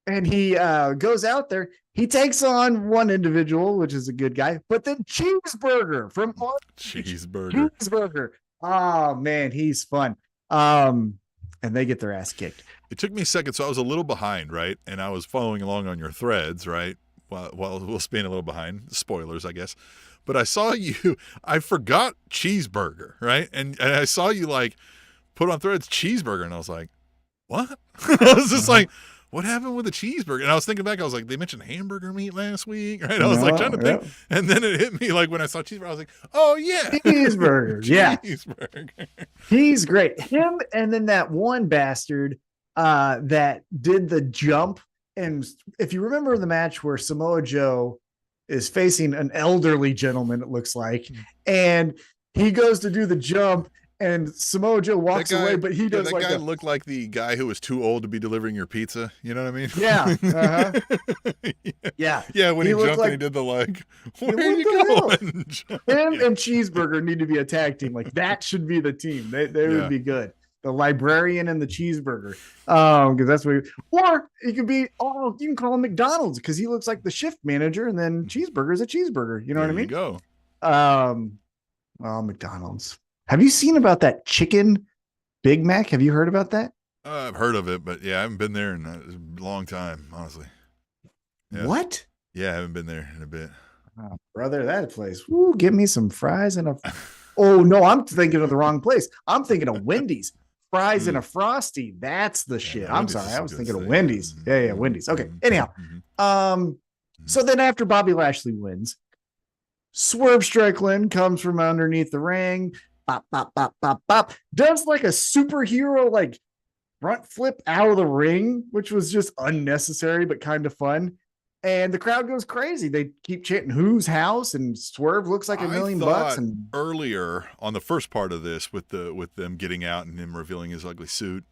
And he goes out there. He takes on one individual, which is a good guy, but then Cheeseburger from Cheeseburger. Oh man, he's fun. And they get their ass kicked. It took me a second, so I was a little behind, right? And I was following along on your threads, right? While we'll being a little behind. Spoilers, I guess. But I saw you, I forgot Cheeseburger, right? And I saw you like put on threads Cheeseburger, and I was like, what? I was just like, what happened with the cheeseburger? And I was thinking back, I was like, they mentioned hamburger meat last week, right? I was like trying to think. And then it hit me like when I saw cheeseburger, I was like, oh yeah. Cheeseburger. Yeah. Cheeseburger. He's great. Him and then that one bastard that did the jump. And if you remember the match where Samoa Joe is facing an elderly gentleman, it looks like, and he goes to do the jump and Samoa Joe walks away, but he does that guy looked like the guy who was too old to be delivering your pizza. You know what I mean? Yeah. Yeah. Yeah. When he jumped and he did the like, where are you going? Him and Cheeseburger need to be a tag team. Like that should be the team. They would be good. The librarian and the cheeseburger. Because that's what or it could be you can call him McDonald's because he looks like the shift manager, and then cheeseburger is a cheeseburger. You know what I mean? Go. McDonald's. Have you seen about that chicken Big Mac? Have you heard about that? I've heard of it, but yeah, I haven't been there in a long time, honestly. Yeah. What? Yeah, I haven't been there in a bit. Oh, brother, that place. Ooh, give me some fries and a. Oh no, I'm thinking of the wrong place. I'm thinking of Wendy's. Fries and a Frosty. That's the shit. I'm sorry. I was thinking of Wendy's. Yeah, Wendy's. Okay. Anyhow, so then after Bobby Lashley wins, Swerve Strickland comes from underneath the ring. Bop, bop, bop, bop, bop. Does like a superhero like front flip out of the ring, which was just unnecessary but kind of fun. And the crowd goes crazy. They keep chanting "Whose house?" and Swerve looks like $1 million bucks. And earlier on the first part of this, with them getting out and him revealing his ugly suit,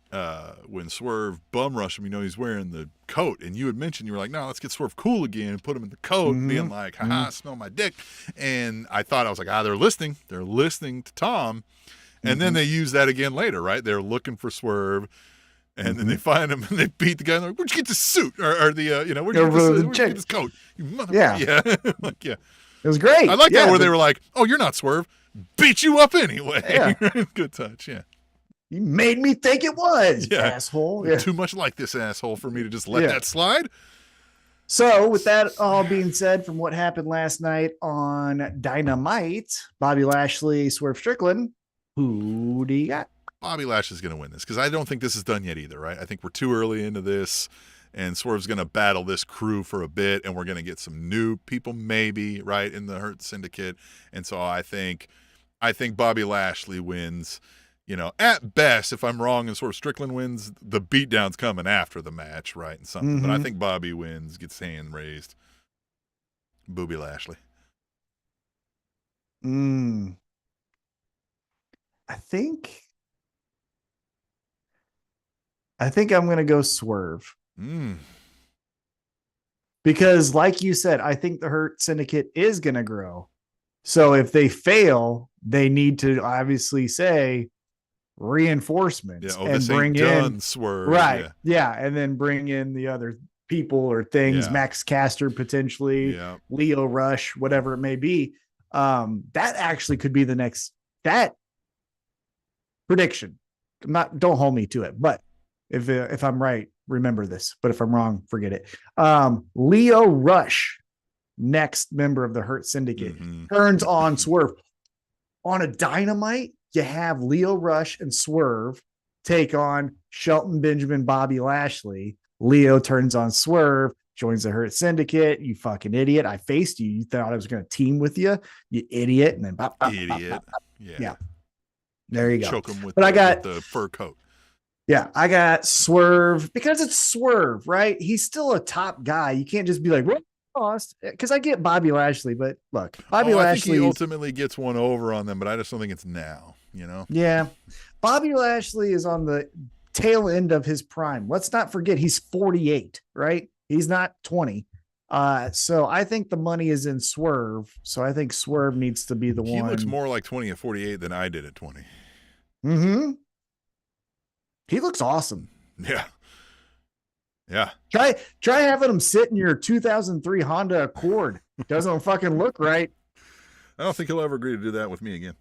when Swerve bum rushed him, he's wearing the coat, and you had mentioned you were like, "No, let's get Swerve cool again and put him in the coat," being like, "Haha, smell my dick." And I was like, they're listening to Tom, and then they use that again later, right? They're looking for Swerve. And then they find him and they beat the guy. And they're like, where'd you get this suit? Or the, where'd you get this coat? You motherfucker. Yeah. Yeah. It was great. I like that where they were like, oh, you're not Swerve. Beat you up anyway. Yeah. Good touch. Yeah. You made me think it was, asshole. You're too much like this asshole for me to just let that slide. So with that all being said, from what happened last night on Dynamite, Bobby Lashley, Swerve Strickland, who do you got? Bobby Lashley's going to win this because I don't think this is done yet either, right? I think we're too early into this. and Swerve's going to battle this crew for a bit, and we're going to get some new people maybe, right, in the Hurt Syndicate. And so I think Bobby Lashley wins. You know, at best, if I'm wrong and Swerve Strickland wins, the beatdown's coming after the match, right, and something. But I think Bobby wins, gets his hand raised. Booby Lashley. I think I'm going to go Swerve. Because like you said, I think the Hurt Syndicate is going to grow. So if they fail, they need to obviously say reinforcements and bring in Swerve. Right. Yeah. And then bring in the other people or things, Max Caster, potentially Leo Rush, whatever it may be. That actually could be the next, that prediction. Don't hold me to it, but if I'm right, remember this, but if I'm wrong, forget it. Leo Rush, next member of the Hurt Syndicate, turns on Swerve. On a Dynamite, you have Leo Rush and Swerve take on Shelton Benjamin, Bobby Lashley. Leo turns on Swerve, joins the Hurt Syndicate. You fucking idiot. I faced you. You thought I was going to team with you. You idiot. And then idiot. Yeah. There you go. Choke him with, with the fur coat. Yeah, I got Swerve because it's Swerve, right? He's still a top guy. You can't just be like, what lost? Because I get Bobby Lashley, but look, Bobby Lashley ultimately gets one over on them, but I just don't think it's now, you know? Yeah. Bobby Lashley is on the tail end of his prime. Let's not forget he's 48, right? He's not 20. So I think the money is in Swerve. So I think Swerve needs to be the one. He looks more like 20 at 48 than I did at 20. He looks awesome. Yeah. Yeah. Try having him sit in your 2003 Honda Accord. Doesn't fucking look right. I don't think he'll ever agree to do that with me again.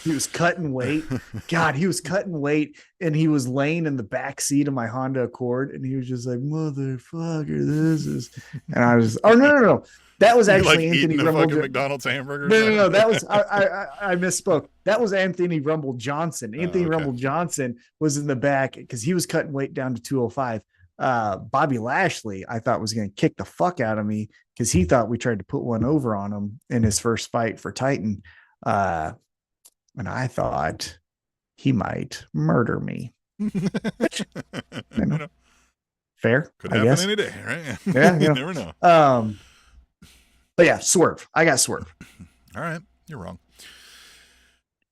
He was cutting weight. God, he was cutting weight, and he was laying in the back seat of my Honda Accord, and he was just like, "Motherfucker, this is." And I was, no. That was actually like Anthony Rumble. McDonald's hamburger. No. That was I misspoke. That was Anthony Rumble Johnson. Anthony Rumble Johnson was in the back because he was cutting weight down to 205. Bobby Lashley, I thought, was going to kick the fuck out of me because he thought we tried to put one over on him in his first fight for Titan. And I thought he might murder me. Fair. Could happen any day, right? Yeah. You never know. But yeah, Swerve. I got Swerve. All right. You're wrong.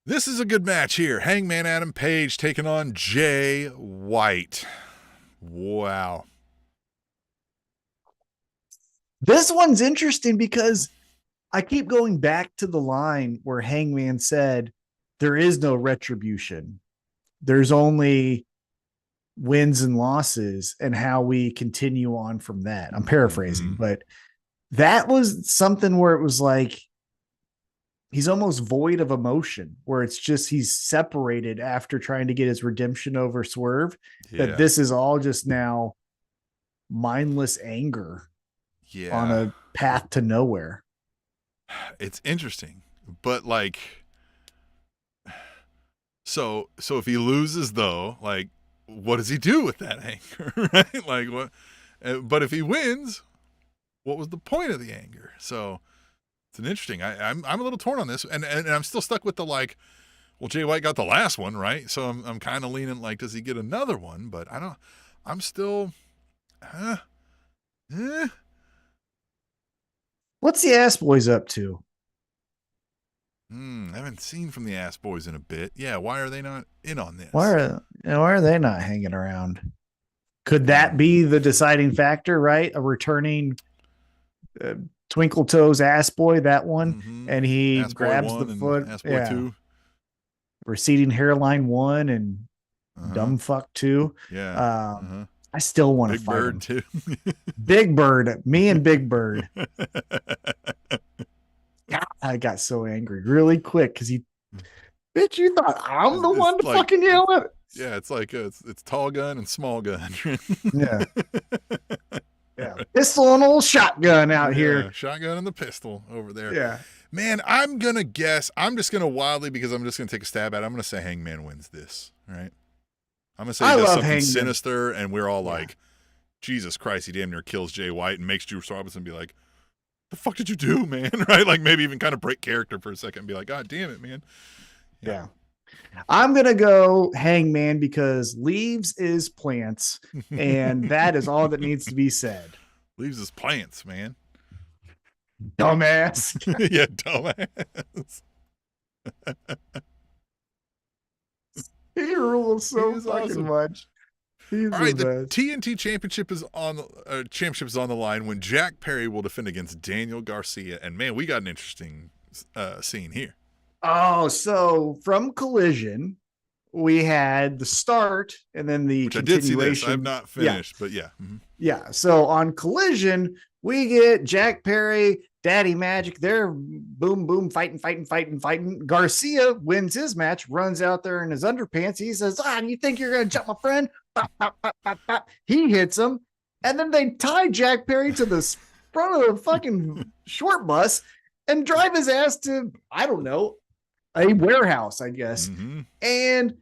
This is a good match here. Hangman Adam Page taking on Jay White. Wow. This one's interesting because I keep going back to the line where Hangman said, there is no retribution. There's only wins and losses and how we continue on from that. I'm paraphrasing, but that was something where it was like, he's almost void of emotion, where it's just, he's separated after trying to get his redemption over Swerve, that this is all just now mindless anger on a path to nowhere. It's interesting, but like, so if he loses though, like, what does he do with that anger? Right? Like what, but if he wins, what was the point of the anger? So it's an interesting. I'm a little torn on this, and I'm still stuck with the like. Well, Jay White got the last one, right? So I'm kind of leaning like, does he get another one? But I don't. I'm still. What's the Ass Boys up to? I haven't seen from the Ass Boys in a bit. Yeah, why are they not in on this? Why are they not hanging around? Could that be the deciding factor? Right, a returning. Twinkle Toes Ass Boy, that one, and he Ass grabs the foot. Ass Boy 2. Receding hairline 1 and dumb fuck 2. Yeah. I still want to Big fight Bird him. too. Big Bird, me and Big Bird. God, I got so angry really quick because bitch, you thought I'm the one to like, fucking yell at it? Yeah, it's like it's tall gun and small gun. Yeah. Yeah, pistol and old shotgun out here. Shotgun and the pistol over there. Yeah, man, I'm gonna guess. I'm just gonna wildly, because I'm just gonna take a stab at it. I'm gonna say Hangman wins this. All right, I'm gonna say he does something Hangman. sinister, and we're all like, Jesus Christ, he damn near kills Jay White and makes Juice Robinson be like, the fuck did you do, man? Right? Like maybe even kind of break character for a second and be like, God damn it, man. Yeah. I'm going to go Hangman because leaves is plants, and that is all that needs to be said. Leaves is plants, man. Dumbass. Yeah, dumbass. He rules so fucking awesome. Much. He's all right, the TNT championship is on the line when Jack Perry will defend against Daniel Garcia, and man, we got an interesting scene here. Oh, so from Collision, we had the start and then the Which continuation. I did see this. I've not finished, but yeah. Mm-hmm. Yeah. So on Collision, we get Jack Perry, Daddy Magic. They're boom, boom, fighting. Garcia wins his match, runs out there in his underpants. He says, you think you're going to jump my friend? Bop, bop, bop, bop, bop. He hits him. And then they tie Jack Perry to the front of the fucking short bus and drive his ass to, I don't know, a warehouse, I guess. Mm-hmm. And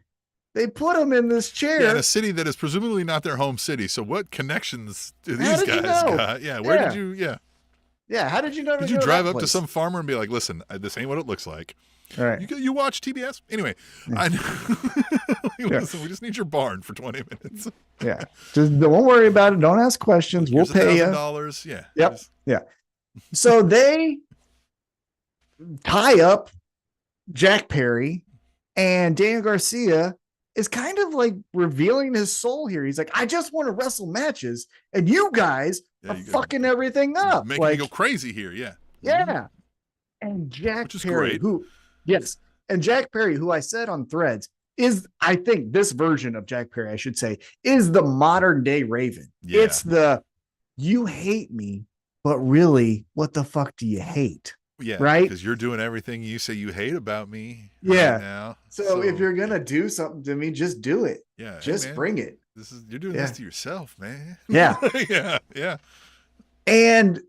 they put him in this chair. In a city that is presumably not their home city. So what connections do these guys got? Yeah, where did you, Yeah, how did you know? Did you drive up to some farmer and be like, listen, this ain't what it looks like. All right. You watch TBS? Anyway, listen, we just need your barn for 20 minutes. Yeah. Just don't worry about it. Don't ask questions. We'll pay you. $1,000. Yeah. Yep. Yeah. So they tie up Jack Perry, and Daniel Garcia is kind of like revealing his soul here. He's like, I just want to wrestle matches, and you guys are fucking everything up. Making me go crazy here. Yeah. Yeah. And Jack Perry, and Jack Perry, who I said on Threads, is, I think this version of Jack Perry, I should say, is the modern day Raven. Yeah. It's the, you hate me, but really, what the fuck do you hate? Yeah, right. Because you're doing everything you say you hate about me. Yeah. Right now. So if you're gonna do something to me, just do it. Yeah. Just bring it. You're doing this to yourself, man. Yeah. Yeah. And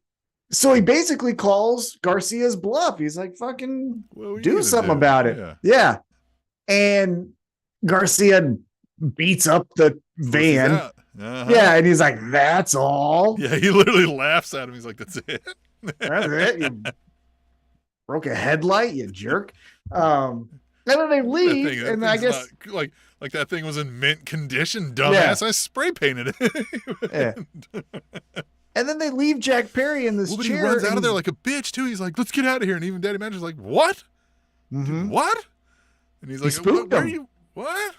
so he basically calls Garcia's bluff. He's like, fucking do something about it. Yeah. And Garcia beats up the van. Uh-huh. Yeah. And he's like, that's all. Yeah. He literally laughs at him. He's like, that's it. That's it. You broke a headlight, you jerk. And then they leave, and I guess like that thing was in mint condition, dumbass. I spray painted it. Yeah. And then they leave Jack Perry in this chair. He runs out of there like a bitch too. He's like, "Let's get out of here." And even Daddy Manager's like, "What? Mm-hmm. What?" And he's like, spooked "Where him. are you? What?"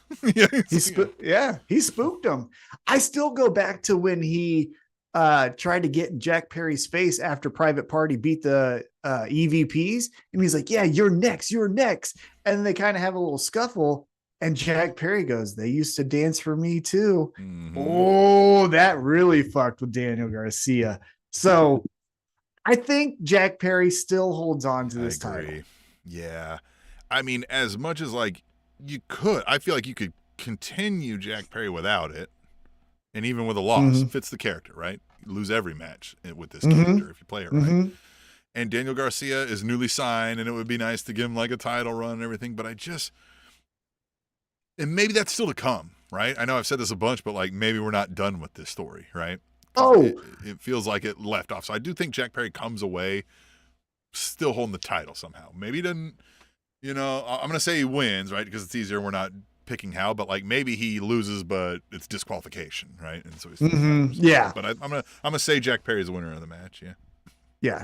He spooked him. I still go back to when he tried to get in Jack Perry's face after Private Party beat the EVPs, and he's like, yeah, you're next. And then they kind of have a little scuffle, and Jack Perry goes, they used to dance for me too. Mm-hmm. Oh, that really fucked with Daniel Garcia. So I think Jack Perry still holds on to this title. Yeah. I mean, as much as like I feel like you could continue Jack Perry without it. And even with a loss, fits the character, right? You lose every match with this character if you play it right. Mm-hmm. And Daniel Garcia is newly signed, and it would be nice to give him like a title run and everything. But and maybe that's still to come, right? I know I've said this a bunch, but like maybe we're not done with this story, right? Oh, it feels like it left off. So I do think Jack Perry comes away still holding the title somehow. Maybe he doesn't, I'm going to say he wins, right? Because it's easier. We're not picking how, but like maybe he loses, but it's disqualification, right? And so he's yeah. But I'm gonna say Jack Perry is the winner of the match. Yeah.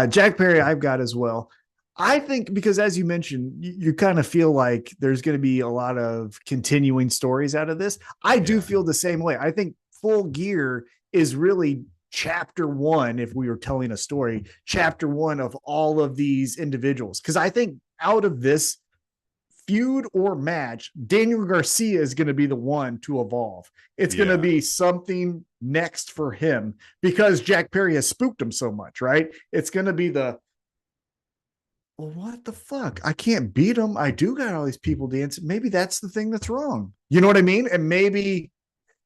Jack Perry, I've got as well. I think because as you mentioned, you kind of feel like there's going to be a lot of continuing stories out of this. I do feel the same way. I think Full Gear is really chapter one. If we were telling a story, chapter one of all of these individuals, because I think out of this feud or match, Daniel Garcia is going to be the one to evolve. It's going to be something next for him because Jack Perry has spooked him so much, right? It's going to be what the fuck? I can't beat him. I do got all these people dancing. Maybe that's the thing that's wrong. You know what I mean? And maybe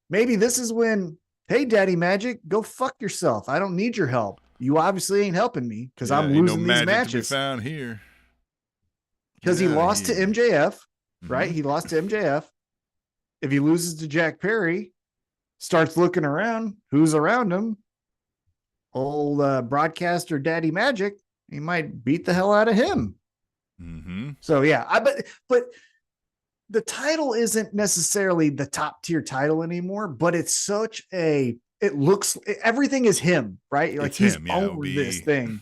this is when, hey, Daddy Magic, go fuck yourself. I don't need your help. You obviously ain't helping me because I'm losing these matches. To be found here. Because he lost to MJF, right? He lost to MJF. if he loses to Jack Perry, starts looking around, who's around him? Old broadcaster Daddy Magic, he might beat the hell out of him. Mm-hmm. So yeah, but the title isn't necessarily the top tier title anymore, but it's everything is him, right? Like he's over this thing.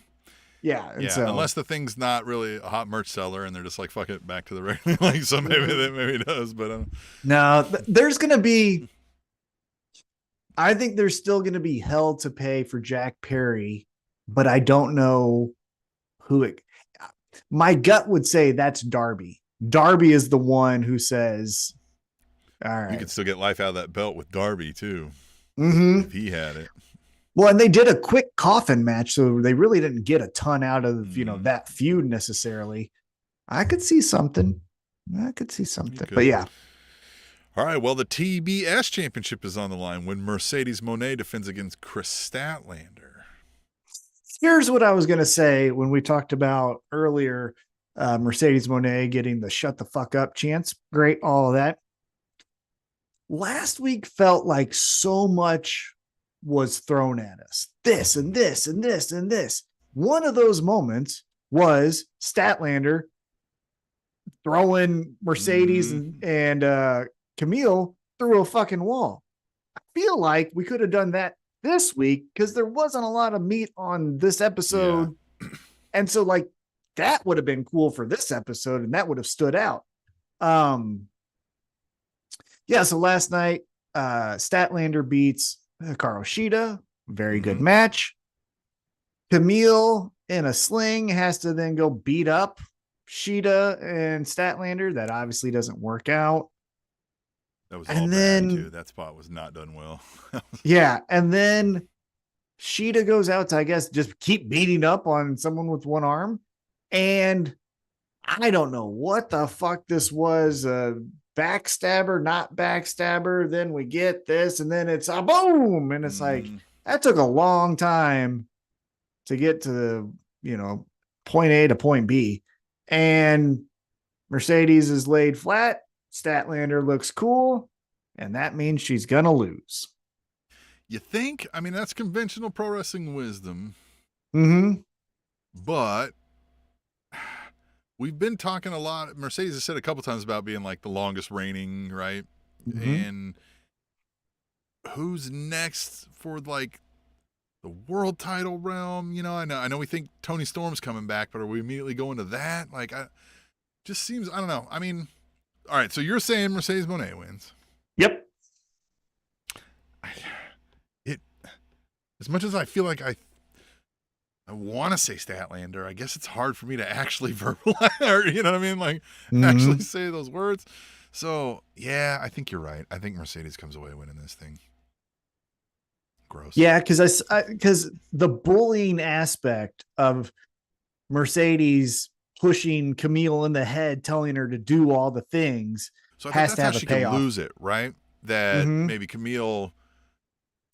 Yeah. And so, unless the thing's not really a hot merch seller and they're just like, fuck it, back to the regular, like, so maybe it does, but no, there's going to be, I think there's still going to be hell to pay for Jack Perry, but I don't know my gut would say that's Darby. Darby is the one who says, all right. You could still get life out of that belt with Darby too. Mm-hmm. If he had it. Well, and they did a quick coffin match, so they really didn't get a ton out of, that feud necessarily. I could see something. But yeah. All right, well, the TBS championship is on the line when Mercedes Moné defends against Chris Statlander. Here's what I was going to say when we talked about earlier, Mercedes Moné getting the shut the fuck up chance. Great, all of that. Last week felt like so much was thrown at us. This and this and this and this. One of those moments was Statlander throwing Mercedes and Camille through a fucking wall. I feel like we could have done that this week because there wasn't a lot of meat on this episode. Yeah. And so like that would have been cool for this episode and that would have stood out. So last night, Statlander beats Hikaru Shida. Very good match. Camille in a sling has to then go beat up Shida and Statlander. That obviously doesn't work out. That was all bad too. That spot was not done well. Yeah. And then Shida goes out to, I guess, just keep beating up on someone with one arm. And I don't know what the fuck this was. Backstabber, not backstabber. Then we get this, and then it's a boom. And it's like, that took a long time to get to, point A to point B. And Mercedes is laid flat. Statlander looks cool. And that means she's going to lose. You think? I mean, that's conventional pro wrestling wisdom. Mm-hmm. But we've been talking a lot. Mercedes has said a couple times about being like the longest reigning, right? Mm-hmm. And who's next for like the world title realm? I know we think Toni Storm's coming back, but are we immediately going to that? Like, just seems, I don't know. I mean, all right. So you're saying Mercedes Moné wins? Yep. As much as I feel like I want to say Statlander, I guess it's hard for me to actually verbalize, or, you know what I mean? Like, actually say those words. So, yeah, I think you're right. I think Mercedes comes away winning this thing. Gross. Yeah, because the bullying aspect of Mercedes pushing Camille in the head, telling her to do all the things, so I think has to have a payoff. Can lose it, right? That maybe Camille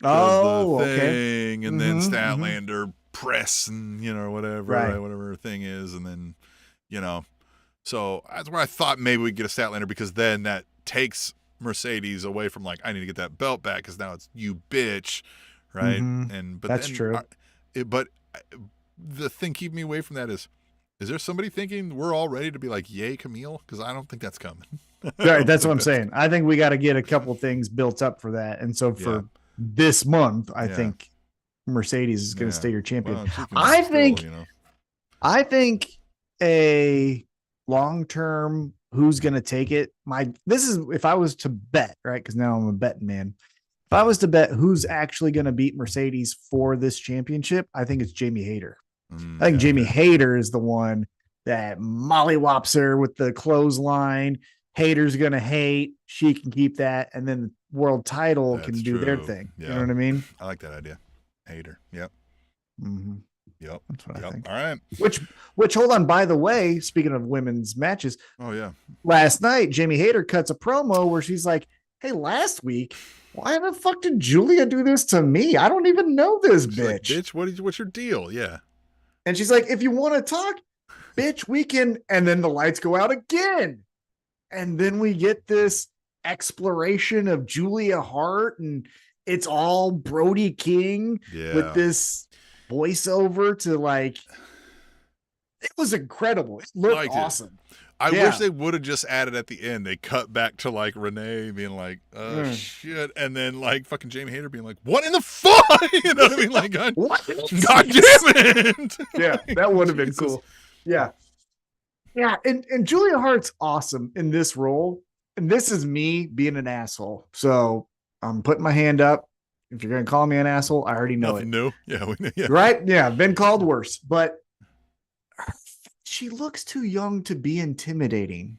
does the thing, and then Statlander press and whatever, right, whatever her thing is, and then so that's where I thought maybe we'd get a Statlander, because then that takes Mercedes away from like, I need to get that belt back because now it's you bitch, right? But that's true. But the thing keeping me away from that is there somebody thinking we're all ready to be like, yay Camille? Because I don't think that's coming. Right, that's what I'm saying. I think we got to get a couple things built up for that, and so for this month, I think Mercedes is going to stay your champion. Well, I think a long-term who's going to take it. This is if I was to bet, right? Because now I'm a betting man. If I was to bet who's actually going to beat Mercedes for this championship, I think it's Jamie Hayter. I think Jamie Hayter is the one that mollywops her with the clothesline. Hayter's going to hate. She can keep that, and then the world title can do their thing. Yeah. You know what I mean? I like that idea. Hayter. Yep. Yep. That's what I think. All right. Which hold on, by the way, speaking of women's matches. Oh yeah. Last night, Jamie Hayter cuts a promo where she's like, "Hey, last week, why the fuck did Julia do this to me? I don't even know this bitch. Like, bitch, what's your deal?" Yeah. And she's like, "If you want to talk, bitch, we can." And then the lights go out again. And then we get this exploration of Julia Hart, and it's all Brody King with this voiceover to like, it was incredible. It looked awesome. I wish they would have just added at the end. They cut back to like Renee being like, shit. And then like fucking Jamie Hayter being like, what in the fuck? You know what I mean? Like, God damn it. Yeah, that would have been cool. Yeah. Yeah. And Julia Hart's awesome in this role. And this is me being an asshole. So I'm putting my hand up. If you're going to call me an asshole, I already know Nothing it. New. Yeah. Right? Yeah. Been called worse. But she looks too young to be intimidating.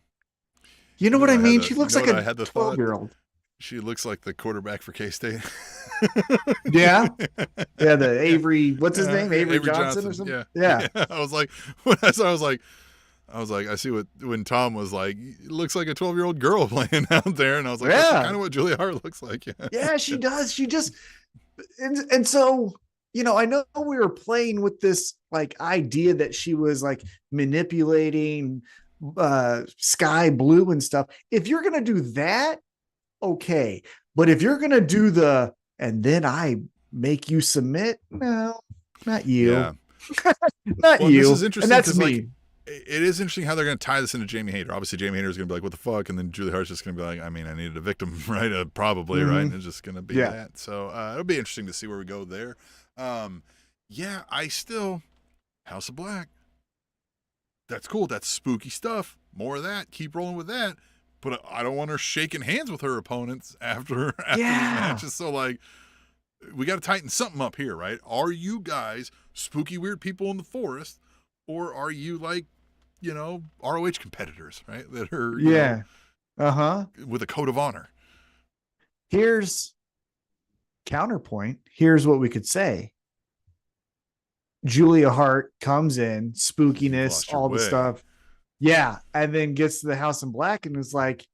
You know what I mean? She looks like a 12-year-old. She looks like the quarterback for K-State. Yeah. Yeah, the Avery, what's his name? Avery Johnson or something? Yeah. I was like, when I saw, I was like, I see when Tom was like, it looks like a 12-year-old girl playing out there. And I was like, that's kind of what Julia Hart looks like. Yeah, she does. She just, and so, you know, I know we were playing with this like idea that she was like manipulating Sky Blue and stuff. If you're going to do that, okay. But if you're going to do and then I make you submit, no, not you. Yeah. Not you. This is interesting. And that's me. Like, it is interesting how they're going to tie this into Jamie Hayter. Obviously, Jamie Hayter is going to be like, what the fuck? And then Julia Hart's just going to be like, I mean, I needed a victim, right? Probably, right? And it's just going to be that. So it'll be interesting to see where we go there. I still, House of Black. That's cool. That's spooky stuff. More of that. Keep rolling with that. But I don't want her shaking hands with her opponents after these matches. So, like, we got to tighten something up here, right? Are you guys spooky, weird people in the forest? Or are you like, you know, ROH competitors, right? That are, you know, with a code of honor. Here's counterpoint. Here's what we could say. Julia Hart comes in, spookiness, all the stuff. Yeah. And then gets to the House in Black and is like,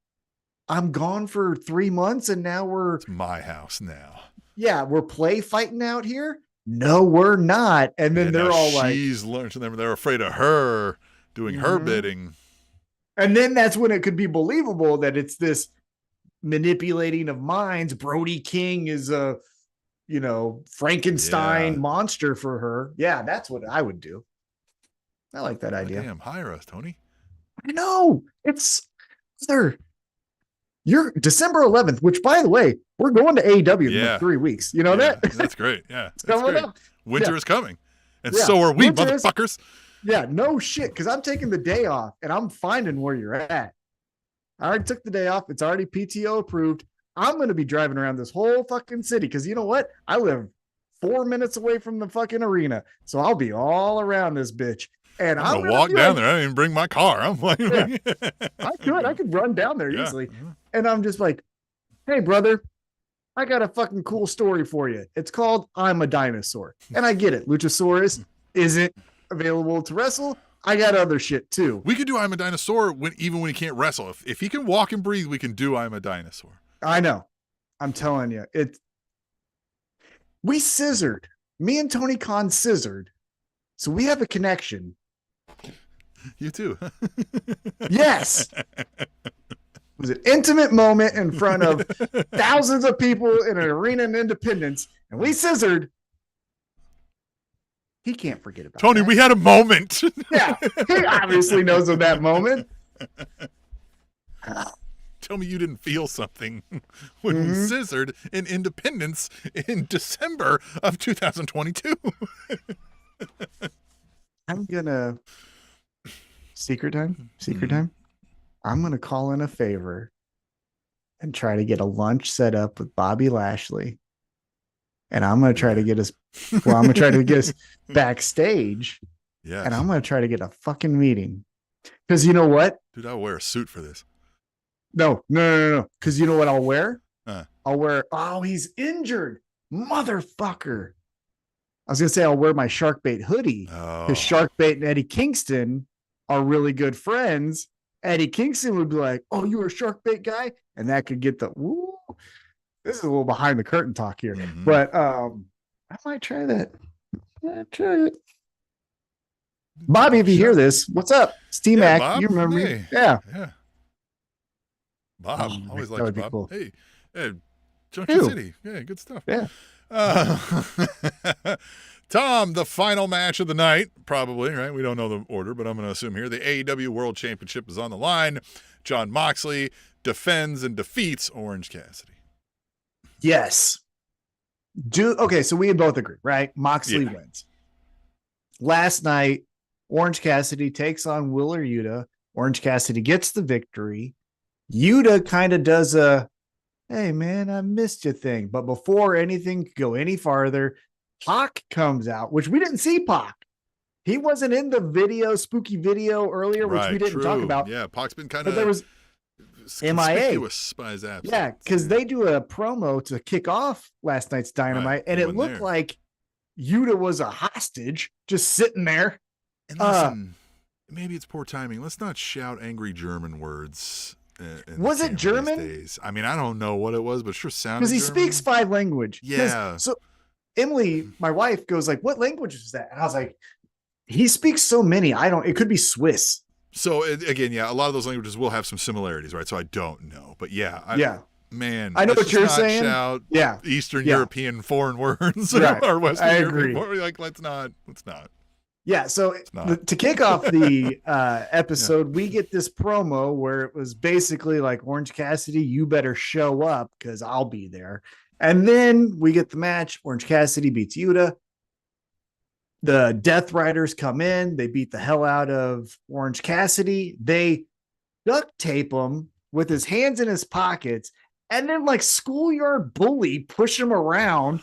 I'm gone for 3 months and now it's my house now. Yeah. We're play fighting out here. No, we're not. And then they're all like, she's learned to them. They're afraid of her doing her bidding. And then that's when it could be believable that it's this manipulating of minds. Brody King is a, you know, Frankenstein monster for her. Yeah, that's what I would do. I like that idea. Damn, hire us, Tony. I know. It's you're December 11th, which by the way, we're going to AEW in like 3 weeks. You know that? That's great. Yeah. It's coming up. Winter is coming. And so are we, motherfuckers. No shit. Because I'm taking the day off and I'm finding where you're at. I already took the day off. It's already PTO approved. I'm going to be driving around this whole fucking city because you know what? I live 4 minutes away from the fucking arena. So I'll be all around this bitch. And I'm going to walk down there. I didn't even bring my car. I'm like, I could run down there easily. And I'm just like, hey, brother, I got a fucking cool story for you. It's called I'm a Dinosaur. And I get it. Luchasaurus isn't available to wrestle. I got other shit too. We could do I'm a Dinosaur even when he can't wrestle. If he can walk and breathe, we can do I'm a Dinosaur. I know. I'm telling you. We scissored. Me and Tony Khan scissored. So we have a connection. You too. Yes. It was an intimate moment in front of thousands of people in an arena in Independence, and we scissored. He can't forget about Tony, that. We had a moment. Yeah, he obviously knows of that moment. Tell me you didn't feel something when we scissored in Independence in December of 2022. I'm gonna secret time. I'm gonna call in a favor and try to get a lunch set up with Bobby Lashley, and I'm gonna try to get us. Well, I'm gonna try to get us backstage. Yeah, and I'm gonna try to get a fucking meeting because you know what, dude, I'll wear a suit for this. No. Because you know what I'll wear? I'll wear. Oh, he's injured, motherfucker. I was gonna say I'll wear my Sharkbait hoodie because Sharkbait and Eddie Kingston are really good friends. Eddie Kingston would be like, "Oh, you were a Sharkbait guy," and that could get the. Woo. This is a little behind the curtain talk here, but I might try that. Try it. Bobby, if you hear this, what's up? It's T-Mac. You remember me? Yeah. Bob. Always liked Bob. Cool. Hey, Junction City. Yeah, good stuff. Yeah. Tom, the final match of the night, probably, right? We don't know the order, but I'm going to assume here. The AEW World Championship is on the line. Jon Moxley defends and defeats Orange Cassidy. Yes. Okay, so we both agree, right? Moxley wins. Last night, Orange Cassidy takes on Wheeler Yuta. Orange Cassidy gets the victory. Yuta kind of does a, hey, man, I missed you thing. But before anything could go any farther, Pac comes out, which we didn't see Pac. He wasn't in the spooky video earlier, which we didn't talk about. Yeah, Pac's been kind of there was MIA by his absence. Yeah, because they do a promo to kick off last night's Dynamite, and it looked like Yuta was a hostage just sitting there. And listen, maybe it's poor timing. Let's not shout angry German words. Was it German? Days. I mean, I don't know what it was, but it sure sounded because he German. Speaks 5 languages. Yeah. So Emily, my wife, goes like, "What language is that?" And I was like, "He speaks so many. It could be Swiss." So again, a lot of those languages will have some similarities, right? So I don't know, but man, I know what you're saying. Shout Eastern European foreign words or Western European. Like, let's not. Yeah. So to kick off the episode, we get this promo where it was basically like, Orange Cassidy, you better show up because I'll be there. And then we get the match. Orange Cassidy beats Yuta. The Death Riders come in. They beat the hell out of Orange Cassidy. They duct tape him with his hands in his pockets and then like schoolyard bully push him around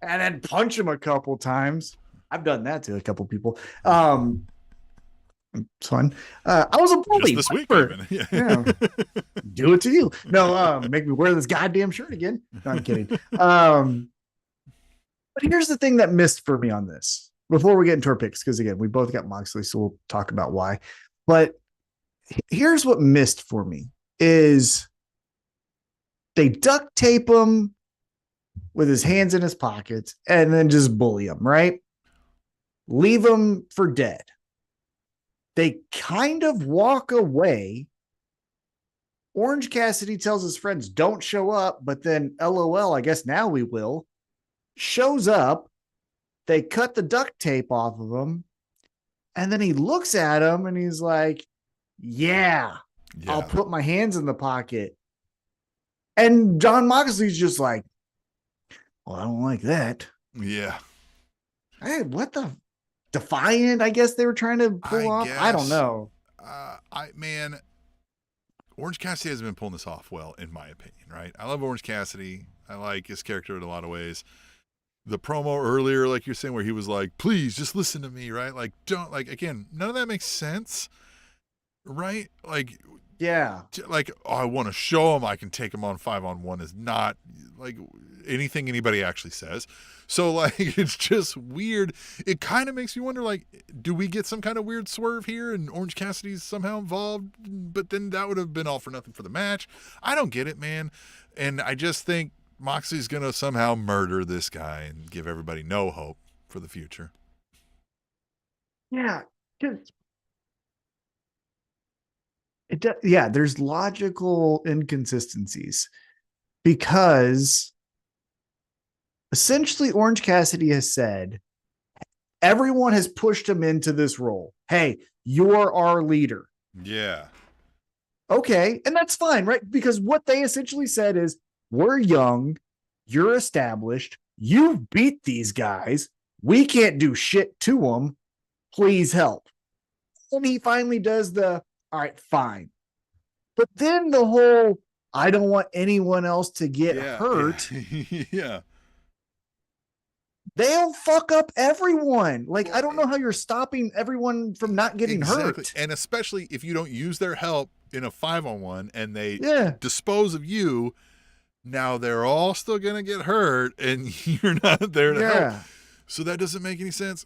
and then punch him a couple times. I've done that to a couple people. It's fun. I was a bully. Just this week, yeah. Do it to you. No, make me wear this goddamn shirt again. No, I'm kidding. But here's the thing that missed for me on this before we get into our picks, because again, we both got Moxley, so we'll talk about why. But here's what missed for me is they duct tape him with his hands in his pockets and then just bully him, right? Leave him for dead. They kind of walk away. Orange Cassidy tells his friends, don't show up, but then LOL, I guess now we will. Shows up. They cut the duct tape off of him. And then he looks at him and he's like, yeah. I'll put my hands in the pocket. And Jon Moxley's just like, well, I don't like that. Yeah. Hey, what the defiant, I guess they were trying to pull off. I don't know. Orange Cassidy has been pulling this off well, in my opinion, right? I love Orange Cassidy. I like his character in a lot of ways. The promo earlier, like you're saying, where he was like, please just listen to me, right? Like, don't, like, again, none of that makes sense, right? Like, yeah. Like, I want to show him I can take him on 5-on-1 is not like anything anybody actually says. So, like, it's just weird. It kind of makes me wonder, like, do we get some kind of weird swerve here and Orange Cassidy's somehow involved? But then that would have been all for nothing for the match. I don't get it, man. And I just think Moxley's going to somehow murder this guy and give everybody no hope for the future. Yeah. There's logical inconsistencies because essentially Orange Cassidy has said everyone has pushed him into this role. Hey, you're our leader. Yeah. Okay. And that's fine, right? Because what they essentially said is, we're young, you're established, you beat these guys, we can't do shit to them, please help. And he finally does all right, fine. But then the whole, I don't want anyone else to get hurt. Yeah. They'll fuck up everyone. Like, I don't know how you're stopping everyone from not getting hurt. And especially if you don't use their help in a 5-on-1 and they dispose of you, now they're all still going to get hurt and you're not there to help. So that doesn't make any sense.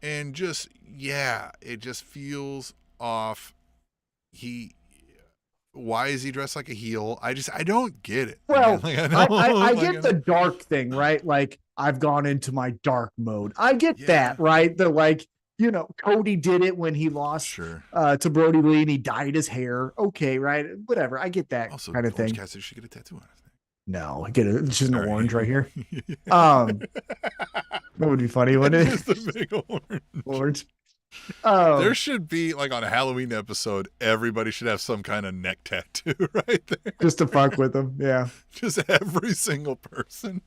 And just, it just feels off. Why is he dressed like a heel? I don't get it. Well, like, I get the dark thing, right? Like, I've gone into my dark mode. I get that, right? The like, Cody did it when he lost to Brody Lee and he dyed his hair. Okay, right? Whatever. I get that also, kind of thing. Cassidy should get a tattoo on his thing. No, it's just an orange right here. That would be funny, wouldn't it? Just a big orange. There should be, like, on a Halloween episode, everybody should have some kind of neck tattoo right there. Just to fuck with them, yeah. Just every single person.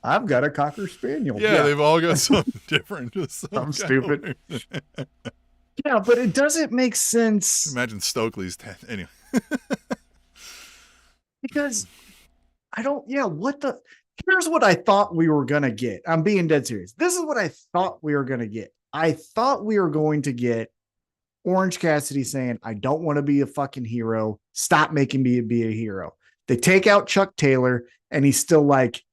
I've got a Cocker Spaniel. Yeah, they've all got something different. Just I'm stupid. Yeah, but it doesn't make sense. Imagine Stokely's anyway. Because here's what I thought we were going to get. I'm being dead serious. This is what I thought we were going to get. I thought we were going to get Orange Cassidy saying, I don't want to be a fucking hero. Stop making me be a hero. They take out Chuck Taylor and he's still like,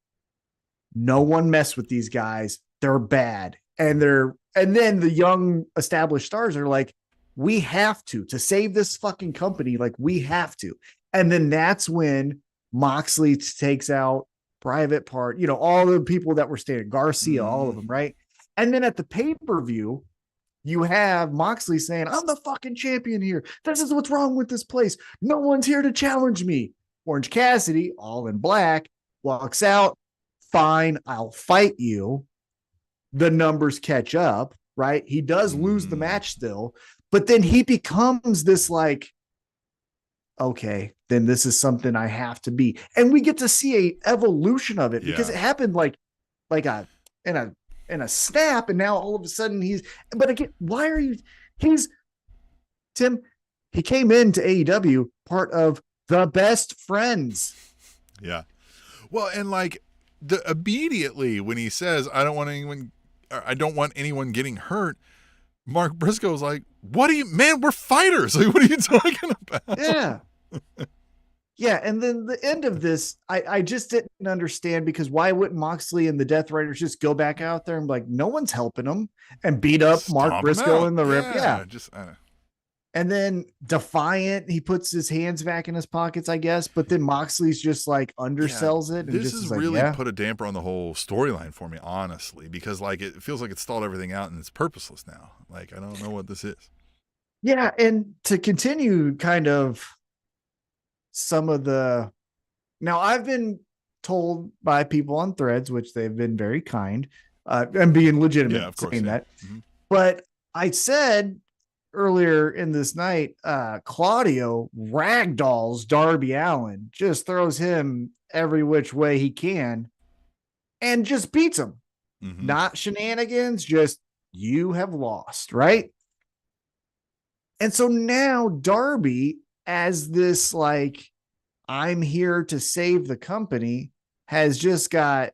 no one mess with these guys. They're bad. And then the young established stars are like, we have to save this fucking company. Like, we have to. And then that's when Moxley takes out Private Part, all the people that were standing, Garcia, all of them, right? And then at the pay-per-view, you have Moxley saying, I'm the fucking champion here. This is what's wrong with this place. No one's here to challenge me. Orange Cassidy, all in black, walks out. Fine, I'll fight you. The numbers catch up, right? He does lose the match still, but then he becomes this like, okay, then this is something I have to be. And we get to see a evolution of it because it happened like in a snap. And now all of a sudden but again, Tim, he came into AEW part of the Best Friends. Yeah. Well, and like immediately when he says, I don't want anyone getting hurt, Mark Briscoe's like, what do you, man, we're fighters. Like, what are you talking about? Yeah. Yeah. And then the end of this, I just didn't understand, because why wouldn't Moxley and the Death Riders just go back out there and be like, no one's helping them, and beat up Mark Briscoe in the rip? Yeah. And then Defiant, he puts his hands back in his pockets, I guess. But then Moxley's just like undersells it. And this has really put a damper on the whole storyline for me, honestly, because like it feels like it stalled everything out and it's purposeless now. Like, I don't know what this is. Yeah. And to continue kind of some of now I've been told by people on threads, which they've been very kind and being legitimate, of course, saying that. Mm-hmm. But I said earlier in this night, Claudio ragdolls Darby Allin, just throws him every which way he can and just beats him. Mm-hmm. Not shenanigans, just you have lost, right? And so now Darby, as this like, I'm here to save the company, has just got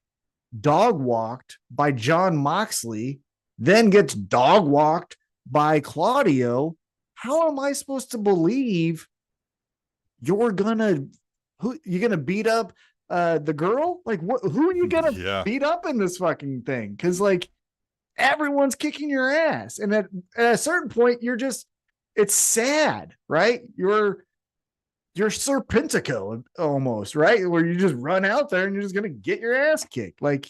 dog walked by John Moxley, then gets dog walked by Claudio. How am I supposed to believe you're gonna beat up the girl? Like, who are you gonna beat up in this fucking thing? Because like everyone's kicking your ass, and at a certain point it's sad, right? You're Serpentico almost, right? Where you just run out there and you're just gonna get your ass kicked. Like,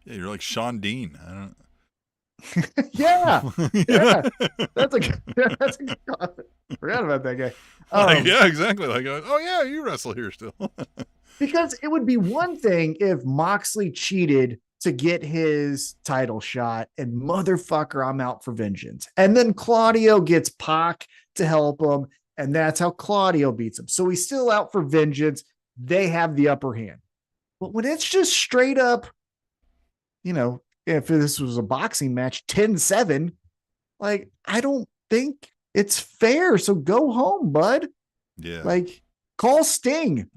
yeah, you're like Sean Dean. I don't. yeah. That's a good comment. Forgot about that guy. Yeah, exactly. Like, oh yeah, you wrestle here still. Because it would be one thing if Moxley cheated to get his title shot and motherfucker, I'm out for vengeance. And then Claudio gets Pac to help him, and that's how Claudio beats him. So he's still out for vengeance. They have the upper hand. But when it's just straight up, if this was a boxing match, 10-7, like, I don't think it's fair. So go home, bud. Yeah. Like, call Sting.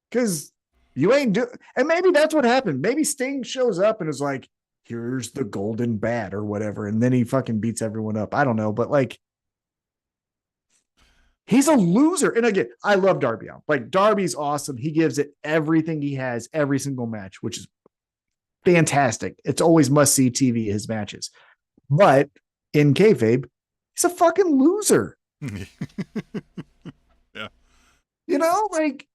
Because you ain't and maybe that's what happened. Maybe Sting shows up and is like, here's the golden bat or whatever. And then he fucking beats everyone up. I don't know. But like, he's a loser. And again, I love Darby Allin. Like, Darby's awesome. He gives it everything he has every single match, which is fantastic. It's always must see TV, his matches. But in kayfabe, he's a fucking loser. Yeah. Like,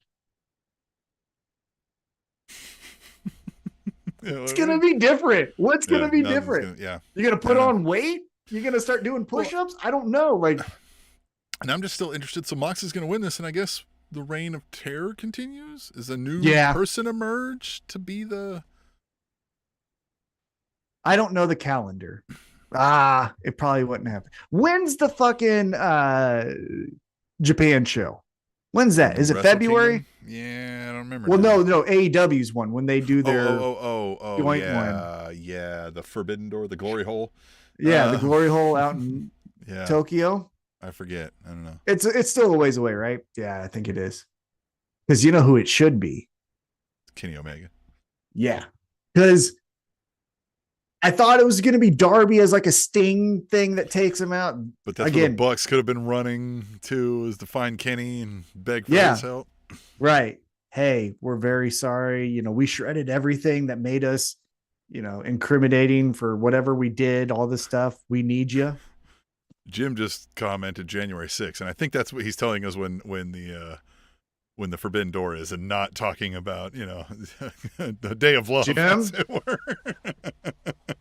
It's gonna be different. What's gonna be different? You're gonna put on weight? You're gonna start doing push-ups? I don't know. Like, and I'm just still interested. So Moxley's gonna win this, and I guess the reign of terror continues. Is a new person emerge to be the? I don't know the calendar. It probably wouldn't happen. When's the fucking Japan show? When's that? Is it February? Yeah, I don't remember. Well, no, AEW's one when they do their joint one. Yeah, the Forbidden Door, the Glory Hole. Yeah, the Glory Hole out in Tokyo. I forget. I don't know. It's still a ways away, right? Yeah, I think it is. Because you know who it should be? Kenny Omega. Yeah, because I thought it was going to be Darby as like a Sting thing that takes him out. But that's where the Bucks could have been running to, is to find Kenny and beg for his help. Right. Hey, we're very sorry. You know, we shredded everything that made us, you know, incriminating for whatever we did, all this stuff. We need you. Jim just commented January 6th, and I think that's what he's telling us when the Forbidden Door is, and not talking about, you know, the Day of Love. Jim? As it were.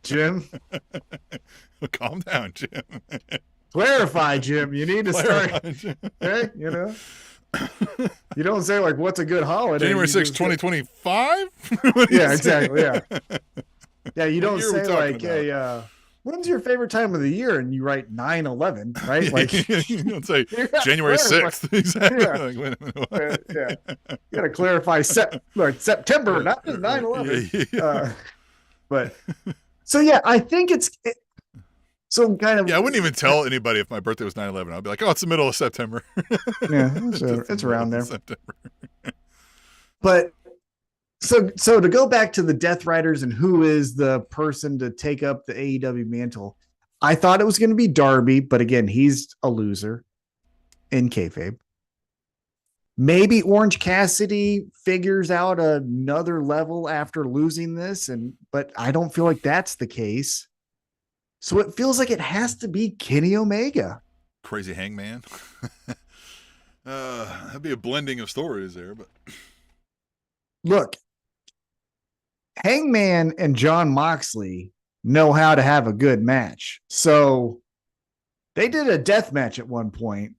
Jim? Calm down, Jim. Clarify, Jim. You need to start. Okay, you know? You don't say, like, what's a good holiday? January 6th, 2025? Yeah, exactly, yeah. Yeah, you don't say, like, hey, when's your favorite time of the year? And you write 9/11, right? Like, you don't say January 6th. Exactly. Yeah. You got to clarify September, not just 9/11. But so, yeah, I think so kind of. Yeah, I wouldn't even tell anybody if my birthday was 9/11. I'd be like, oh, it's the middle of September. Yeah, it's around there. September. But so to go back to the Death Riders and who is the person to take up the AEW mantle, I thought it was going to be Darby, but again, he's a loser in kayfabe. Maybe Orange Cassidy figures out another level after losing this, but I don't feel like that's the case. So it feels like it has to be Kenny Omega. Crazy Hangman. That'd be a blending of stories there, but look, Hangman and Jon Moxley know how to have a good match. So they did a death match at one point,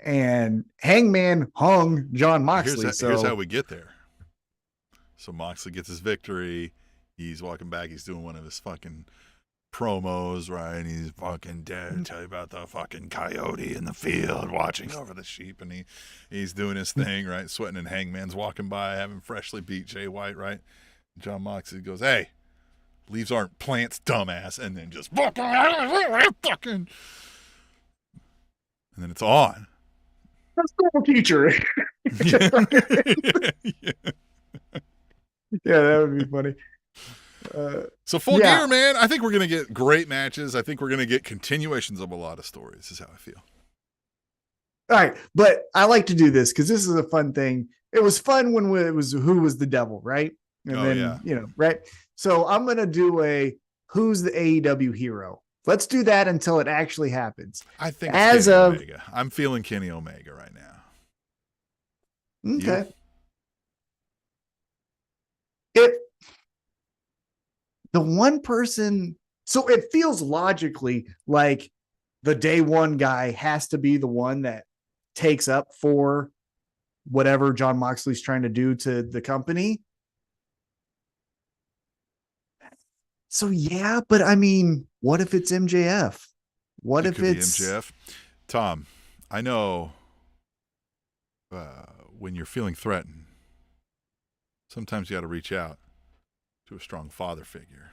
and Hangman hung Jon Moxley. Here's how we get there. So Moxley gets his victory. He's walking back. He's doing one of his fucking promos, right? And he's fucking dead. Tell you about the fucking coyote in the field watching over the sheep, and he's doing his thing, right? Sweating, and Hangman's walking by, having freshly beat Jay White, right? Jon Moxley goes, hey, leaves aren't plants, dumbass, and then just fucking, and then it's on. That's school teacher. Yeah, that would be funny. So Full Gear, man, I think we're going to get great matches. I think we're going to get continuations of a lot of stories, is how I feel. All right, but I like to do this because this is a fun thing. It was fun when it was who was the devil, right? And then, you know, right? So I'm going to do who's the AEW hero. Let's do that until it actually happens. I think it's Kenny Omega. I'm feeling Kenny Omega right now. Okay. The one person, so it feels logically like the day one guy has to be the one that takes up for whatever Jon Moxley's trying to do to the company. So yeah, but I mean, what if it's MJF? What if it's MJF? Tom, I know when you're feeling threatened, sometimes you got to reach out to a strong father figure.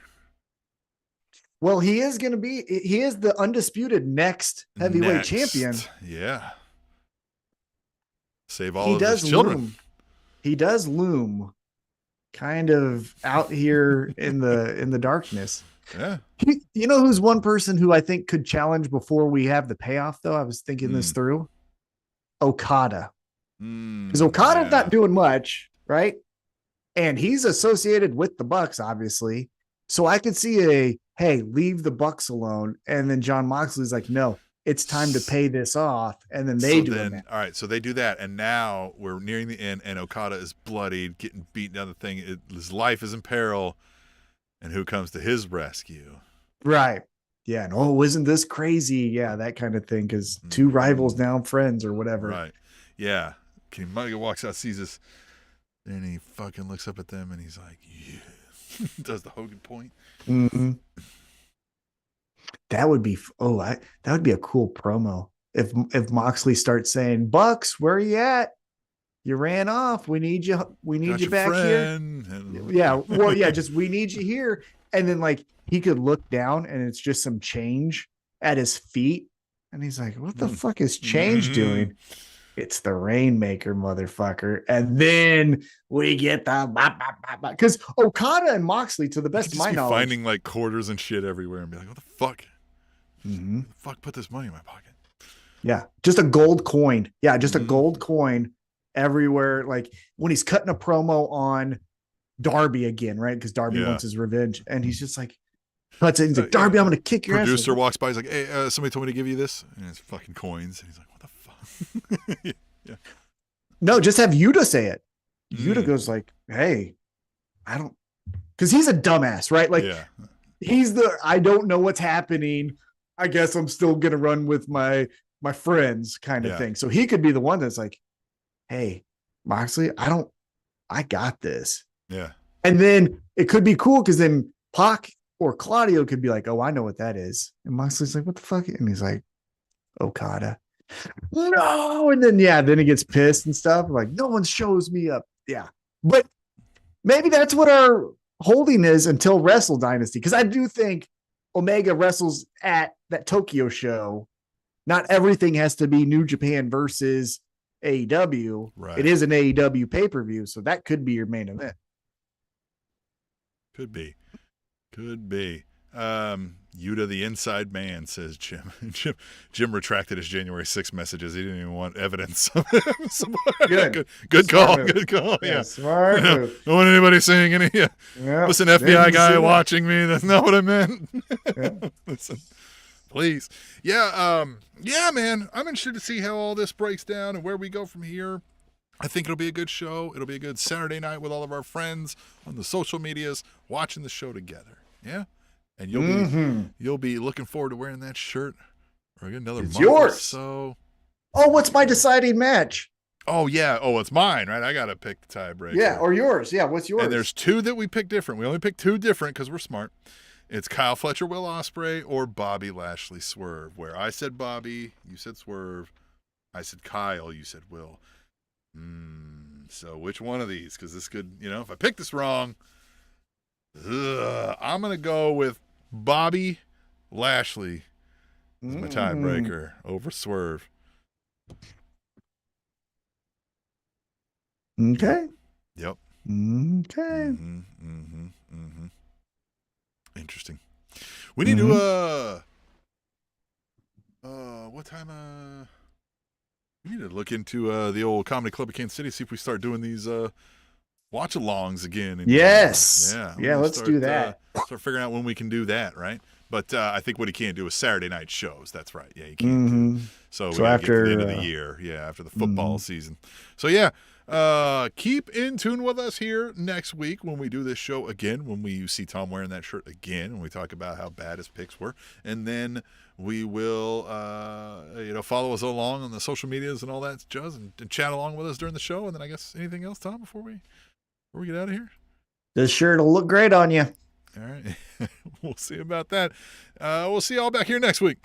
Well, he is the undisputed next heavyweight champion. Yeah. Save all of his children. He does loom kind of out here in the darkness. Yeah. You know who's one person who I think could challenge before we have the payoff, though? I was thinking this through. Okada. Because Okada's not doing much, right? And he's associated with the Bucks, obviously. So I could see hey, leave the Bucks alone. And then Jon Moxley's like, no, it's time to pay this off. And then they do it. All right. So they do that. And now we're nearing the end, and Okada is bloodied, getting beaten down the thing. His life is in peril. And who comes to his rescue? Right. Yeah. And isn't this crazy? Yeah, that kind of thing. Because two rivals now friends or whatever. Right. Yeah. Mike walks out, sees this, and he fucking looks up at them and he's like, yeah. Does the Hogan point. Mm-hmm. That would be that would be a cool promo. If Moxley starts saying, Bucks, where are you at? You ran off. We need you. We need you back here. Yeah. Well, yeah, just we need you here. And then like he could look down and it's just some change at his feet. And he's like, what the fuck is change doing? It's the Rainmaker, motherfucker. And then we get the because Okada and Moxley, to the best of my knowledge, finding like quarters and shit everywhere and be like, what the fuck? Mm-hmm. What the fuck put this money in my pocket? Yeah, just a gold coin. Yeah, just a gold coin everywhere. Like when he's cutting a promo on Darby again, right? Because Darby wants his revenge, and he's just like, cuts it. He's like, Darby, I'm gonna kick your ass. Producer walks by. He's like, hey, somebody told me to give you this, and it's fucking coins. And he's like, what the fuck? Yeah. No, just have Yuta say it. Yuta goes like, hey, I don't, because he's a dumbass, right? Like he's I don't know what's happening. I guess I'm still gonna run with my friends kind of thing. So he could be the one that's like, hey, Moxley, I got this. Yeah. And then it could be cool because then Pac or Claudio could be like, oh, I know what that is. And Moxley's like, what the fuck? And he's like, Okada. No. And then, then he gets pissed and stuff. Like, no one shows me up. Yeah. But maybe that's what our holding is until Wrestle Dynasty. Because I do think Omega wrestles at that Tokyo show. Not everything has to be New Japan versus AEW. Right. It is an AEW pay-per-view, so that could be your main event. Could be. Yuta the inside man, says Jim. Jim retracted his January 6th messages. He didn't even want evidence. Good call. Good call. Yeah. Smart. Don't want anybody saying any. Listen, FBI guy watching me. That's not what I meant. Listen, please. Yeah, man. I'm interested to see how all this breaks down and where we go from here. I think it'll be a good show. It'll be a good Saturday night with all of our friends on the social medias watching the show together. Yeah. And you'll be looking forward to wearing that shirt for another month yours. Or so. Oh, what's my deciding match? Oh, yeah. Oh, it's mine, right? I got to pick the tiebreaker. Yeah, or yours. Yeah, what's yours? And there's two that we pick different. We only pick two different because we're smart. It's Kyle Fletcher, Will Ospreay, or Bobby Lashley, Swerve, where I said Bobby, you said Swerve. I said Kyle, you said Will. So which one of these? Because this could, if I pick this wrong, I'm going to go with Bobby Lashley as my tiebreaker over Swerve. Okay. Yep. Okay. Interesting. We need to, what time, we need to look into the old Comedy Club of Kansas City, see if we start doing these watch-alongs again. Yes. Yeah, let's do that. Start figuring out when we can do that, right? But I think what he can't do is Saturday night shows. That's right. Yeah, you can't. So we gotta after get to the end of the year. Yeah, after the football season. So, yeah, keep in tune with us here next week when we do this show again, when you see Tom wearing that shirt again, and we talk about how bad his picks were. And then we will, follow us along on the social medias and all that jazz and chat along with us during the show. And then I guess anything else, Tom, before we get out of here? This shirt will look great on you. All right. We'll see about that. We'll see y'all back here next week.